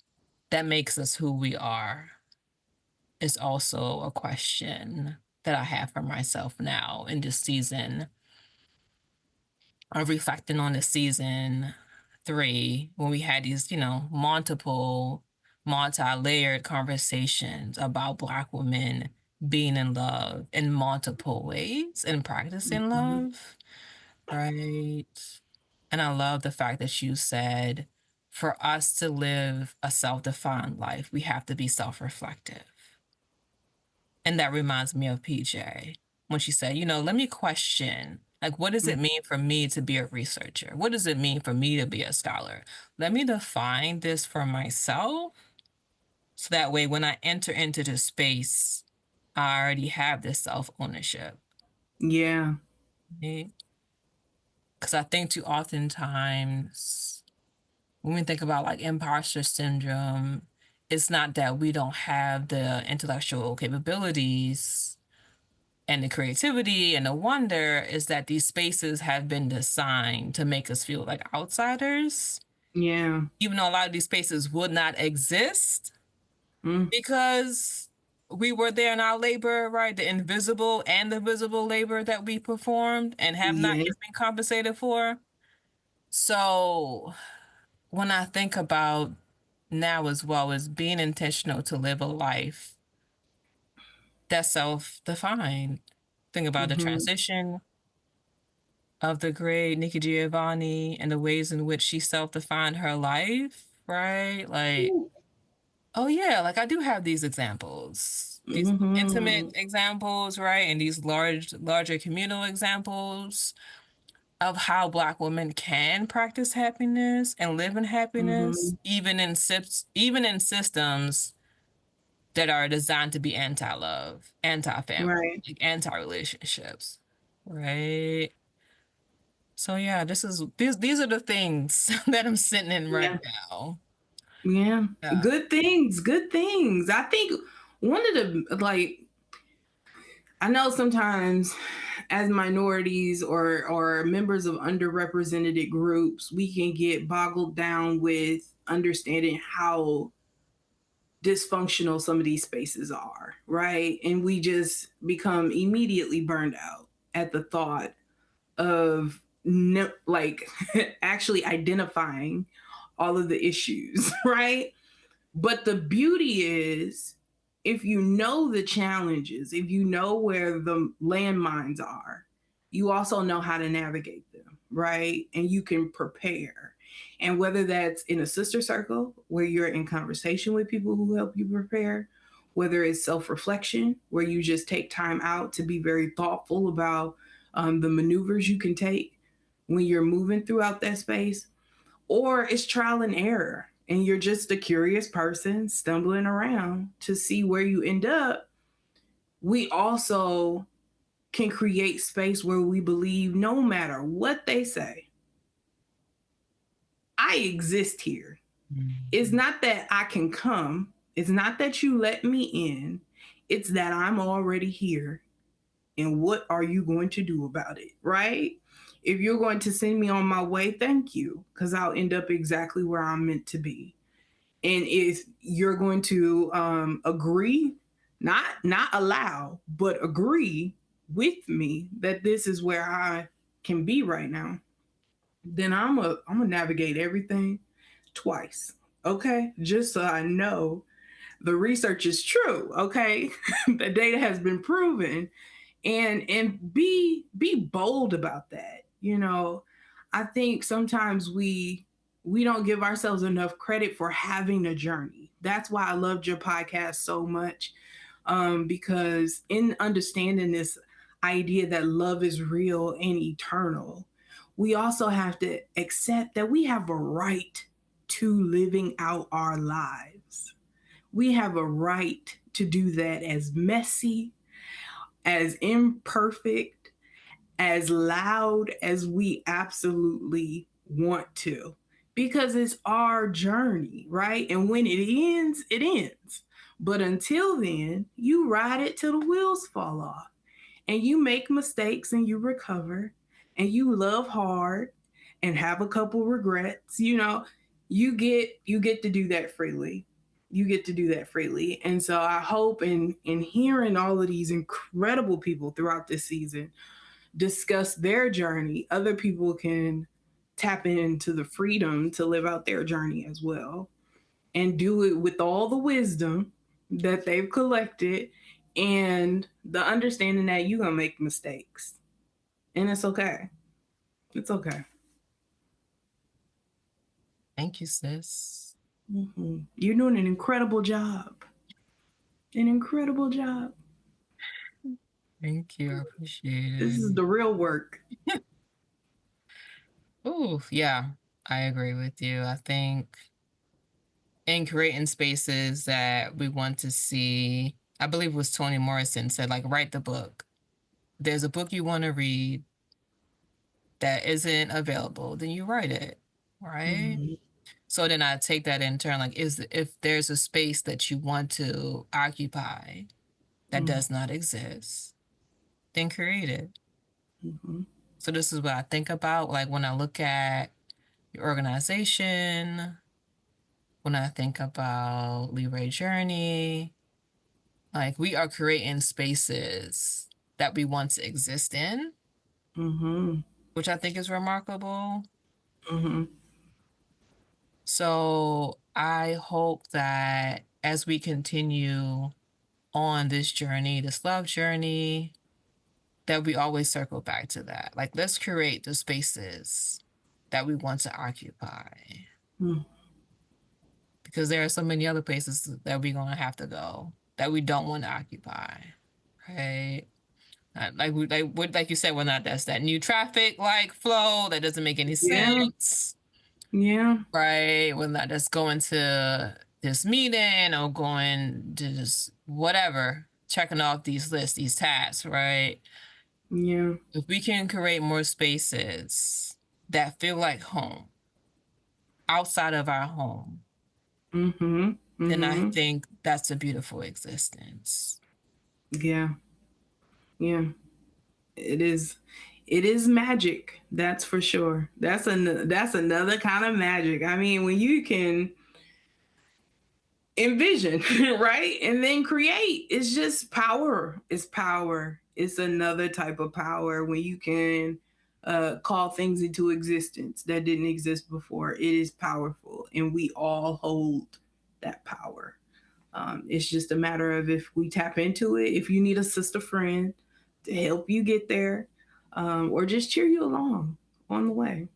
that makes us who we are is also a question that I have for myself now in this season. I'm reflecting on the season 3 when we had these, multi-layered conversations about Black women being in love in multiple ways and practicing love, right? And I love the fact that you said for us to live a self-defined life, we have to be self-reflective. And that reminds me of PJ when she said, let me question, like, what does it mean for me to be a researcher? What does it mean for me to be a scholar? Let me define this for myself. So that way, when I enter into the space, I already have this self-ownership. Yeah. Because I think too oftentimes when we think about like imposter syndrome, it's not that we don't have the intellectual capabilities and the creativity and the wonder, is that these spaces have been designed to make us feel like outsiders. Yeah. Even though a lot of these spaces would not exist because we were there in our labor, right? The invisible and the visible labor that we performed and have not yet been compensated for. So when I think about now as well as being intentional to live a life that's self-defined, think about the transition of the great Nikki Giovanni and the ways in which she self-defined her life, right? Like, oh yeah, like I do have these examples, these intimate examples, right? And these larger communal examples of how Black women can practice happiness and live in happiness, even in systems that are designed to be anti-love, anti-family, like anti-relationships, right? So yeah, these are the things that I'm sitting in right now. Yeah. Good things. I think one of the, I know sometimes as minorities or members of underrepresented groups, we can get boggled down with understanding how dysfunctional some of these spaces are, right? And we just become immediately burned out at the thought of actually identifying all of the issues, right? But the beauty is, if you know the challenges, if you know where the landmines are, you also know how to navigate them, right? And you can prepare. And whether that's in a sister circle where you're in conversation with people who help you prepare, whether it's self-reflection where you just take time out to be very thoughtful about the maneuvers you can take when you're moving throughout that space, or it's trial and error and you're just a curious person stumbling around to see where you end up. We also can create space where we believe no matter what they say, I exist here. It's not that I can come. It's not that you let me in. It's that I'm already here. And what are you going to do about it, right? If you're going to send me on my way, thank you, because I'll end up exactly where I'm meant to be. And if you're going to agree, not allow, but agree with me that this is where I can be right now, then I'm gonna navigate everything twice, okay? Just so I know the research is true, okay? The data has been proven, and be bold about that. I think sometimes we don't give ourselves enough credit for having a journey, That's why I loved your podcast so much, because in understanding this idea that love is real and eternal, we also have to accept that we have a right to living out our lives. We have a right to do that as messy, as imperfect, as loud as we absolutely want to, because it's our journey, right? And when it ends, it ends. But until then, you ride it till the wheels fall off, and you make mistakes and you recover, and you love hard and have a couple regrets. You get to do that freely. You get to do that freely. And so I hope in hearing all of these incredible people throughout this season discuss their journey, other people can tap into the freedom to live out their journey as well, and do it with all the wisdom that they've collected, and the understanding that you're going to make mistakes. And it's okay. It's okay. Thank you, sis. Mm-hmm. You're doing an incredible job. An incredible job. Thank you. I appreciate it. This is the real work. Oh, yeah, I agree with you. I think in creating spaces that we want to see, I believe it was Toni Morrison said, like, write the book. There's a book you want to read that isn't available, then you write it, right? Mm-hmm. So then I take that in turn, like, if there's a space that you want to occupy that does not exist, then create it. Mm-hmm. So this is what I think about, like, when I look at your organization, when I think about Lirae Journey, like, we are creating spaces that we want to exist in, which I think is remarkable. So I hope that as we continue on this journey, this love journey, that we always circle back to that. Like, let's create the spaces that we want to occupy. Because there are so many other places that we're going to have to go that we don't want to occupy, right? Like you said, that's that new traffic like flow that doesn't make any sense. Yeah. Right. We're not just going to this meeting or going to just whatever, checking off these lists, these tasks, right? Yeah. If we can create more spaces that feel like home outside of our home, then I think that's a beautiful existence. Yeah. Yeah. It is magic, that's for sure. That's another kind of magic. I mean, when you can envision, right, and then create, it's just power. It's power. It's another type of power when you can call things into existence that didn't exist before. It is powerful, and we all hold that power. It's just a matter of if we tap into it. If you need a sister friend to help you get there, or just cheer you along on the way.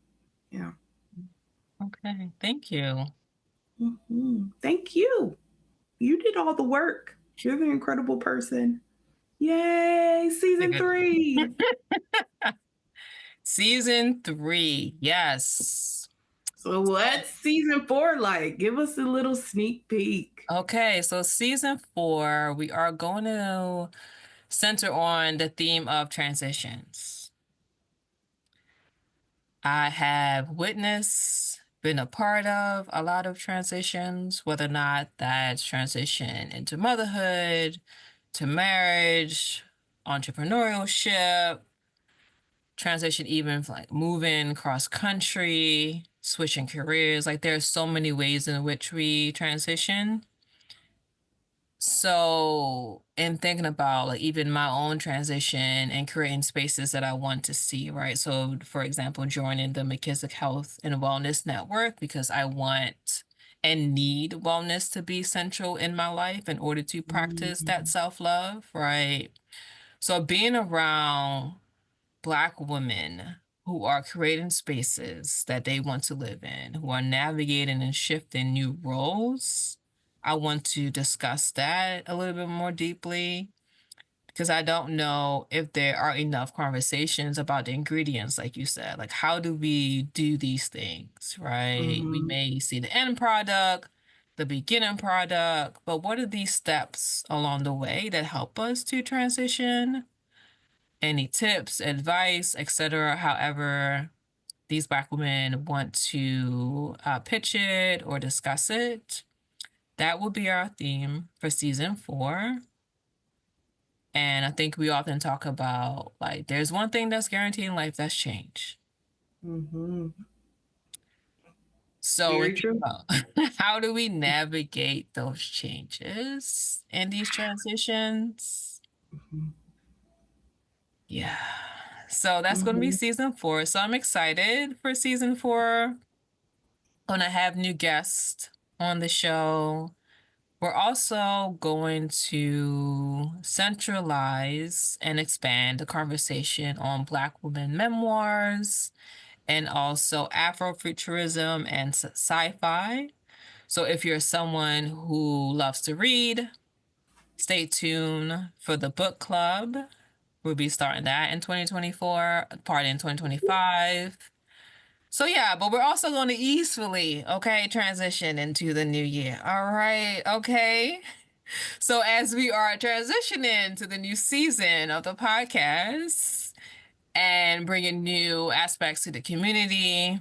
Yeah. Okay. Thank you. Thank you. You did all the work. You're the incredible person. Yay. Season 3. Season 3. Yes. So what's season 4 like? Give us a little sneak peek. Okay. So season 4, we are going to center on the theme of transitions. I have witnessed, been a part of a lot of transitions, whether or not that's transition into motherhood, to marriage, entrepreneurship, transition even like moving cross country, switching careers. Like, there's so many ways in which we transition. So in thinking about like even my own transition and creating spaces that I want to see, right? So for example, joining the Mckissick Health and Wellness Network, because I want and need wellness to be central in my life in order to practice that self-love, right? So being around Black women who are creating spaces that they want to live in, who are navigating and shifting new roles, I want to discuss that a little bit more deeply, because I don't know if there are enough conversations about the ingredients, like you said. Like, how do we do these things, right? We may see the end product, the beginning product, but what are these steps along the way that help us to transition? Any tips, advice, etc., however these Black women want to pitch it or discuss it. That will be our theme for season 4. And I think we often talk about, like, there's one thing that's guaranteed in life, that's change. So Very true. how do we navigate those changes and these transitions? Yeah. So that's going to be season 4. So I'm excited for season 4. Going to have new guests on the show. We're also going to centralize and expand the conversation on Black women memoirs and also Afrofuturism and sci-fi. So if you're someone who loves to read, stay tuned for the book club. We'll be starting that in 2024, part in 2025. So yeah, but we're also going to easily, transition into the new year. All right, okay. So as we are transitioning to the new season of the podcast and bringing new aspects to the community,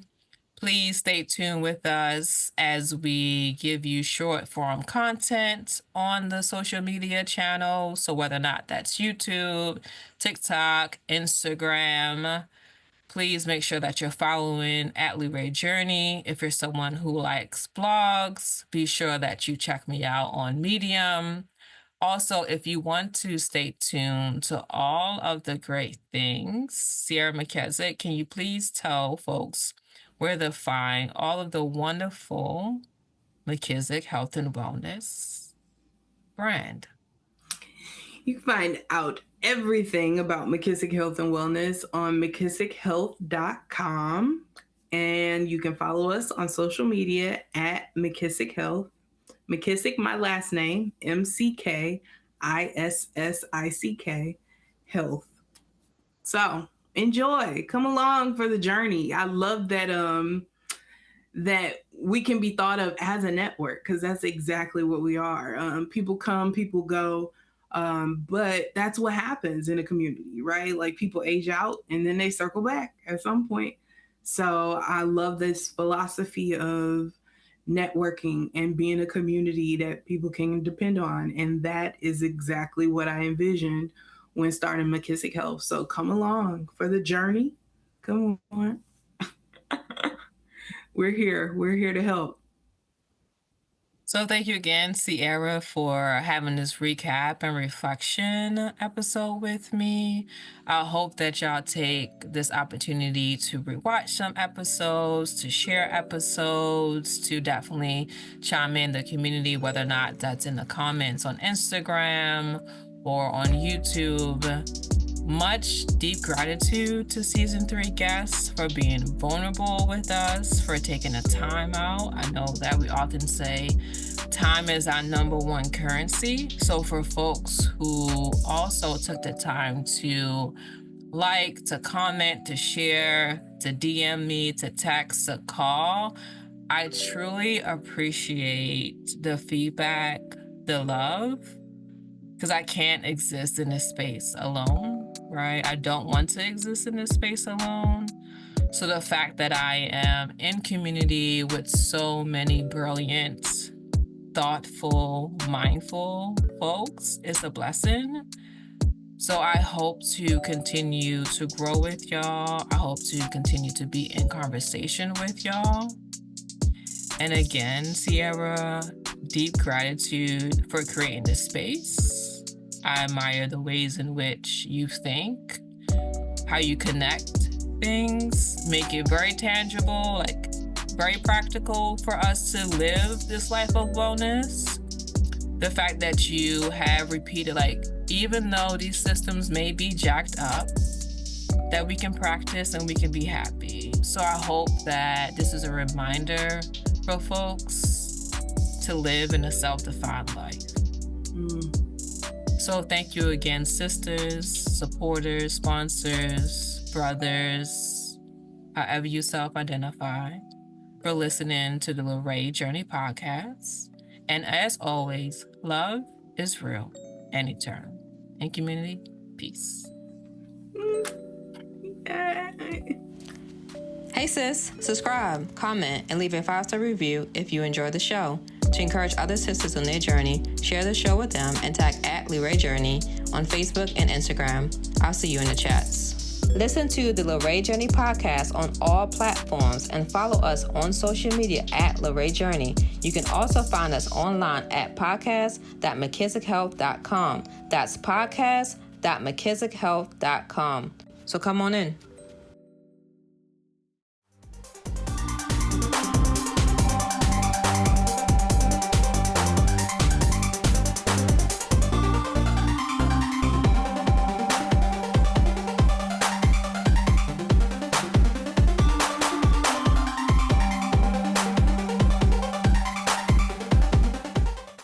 please stay tuned with us as we give you short form content on the social media channels. So whether or not that's YouTube, TikTok, Instagram, please make sure that you're following at Lirae Journey. If you're someone who likes blogs, be sure that you check me out on Medium. Also, if you want to stay tuned to all of the great things, Sierra Mckissick, can you please tell folks where to find all of the wonderful Mckissick Health and Wellness brand? You can find out everything about Mckissick Health and Wellness on mckissickhealth.com. And you can follow us on social media at Mckissick Health. Mckissick, my last name, McKissick Health. So enjoy. Come along for the journey. I love that that we can be thought of as a network, because that's exactly what we are. People come, people go. But that's what happens in a community, right? Like, people age out and then they circle back at some point. So I love this philosophy of networking and being a community that people can depend on. And that is exactly what I envisioned when starting Mckissick Health. So come along for the journey. Come on. We're here. We're here to help. So thank you again, Sierra, for having this recap and reflection episode with me. I hope that y'all take this opportunity to rewatch some episodes, to share episodes, to definitely chime in the community, whether or not that's in the comments on Instagram or on YouTube. Much deep gratitude to season 3 guests for being vulnerable with us, for taking the time out. I know that we often say time is our number one currency. So for folks who also took the time to like, to comment, to share, to DM me, to text, to call, I truly appreciate the feedback, the love, because I can't exist in this space alone. Right? I don't want to exist in this space alone. So the fact that I am in community with so many brilliant, thoughtful, mindful folks is a blessing. So I hope to continue to grow with y'all. I hope to continue to be in conversation with y'all. And again, Sierra, deep gratitude for creating this space. I admire the ways in which you think, how you connect things, make it very tangible, like very practical for us to live this life of wellness. The fact that you have repeated, like, even though these systems may be jacked up, that we can practice and we can be happy. So I hope that this is a reminder for folks to live in a self-defined life. So thank you again, sisters, supporters, sponsors, brothers, however you self-identify, for listening to the Lirae Journey Podcast. And as always, love is real and eternal. And community, peace. Hey sis, subscribe, comment, and leave a 5-star review if you enjoy the show. To encourage other sisters on their journey, share the show with them and tag @Lirae Journey on Facebook and Instagram. I'll see you in the chats. Listen to the Lirae Journey podcast on all platforms and follow us on social media @Lirae Journey. You can also find us online at podcast.mckissickhealth.com. That's podcast.mckissickhealth.com. So come on in.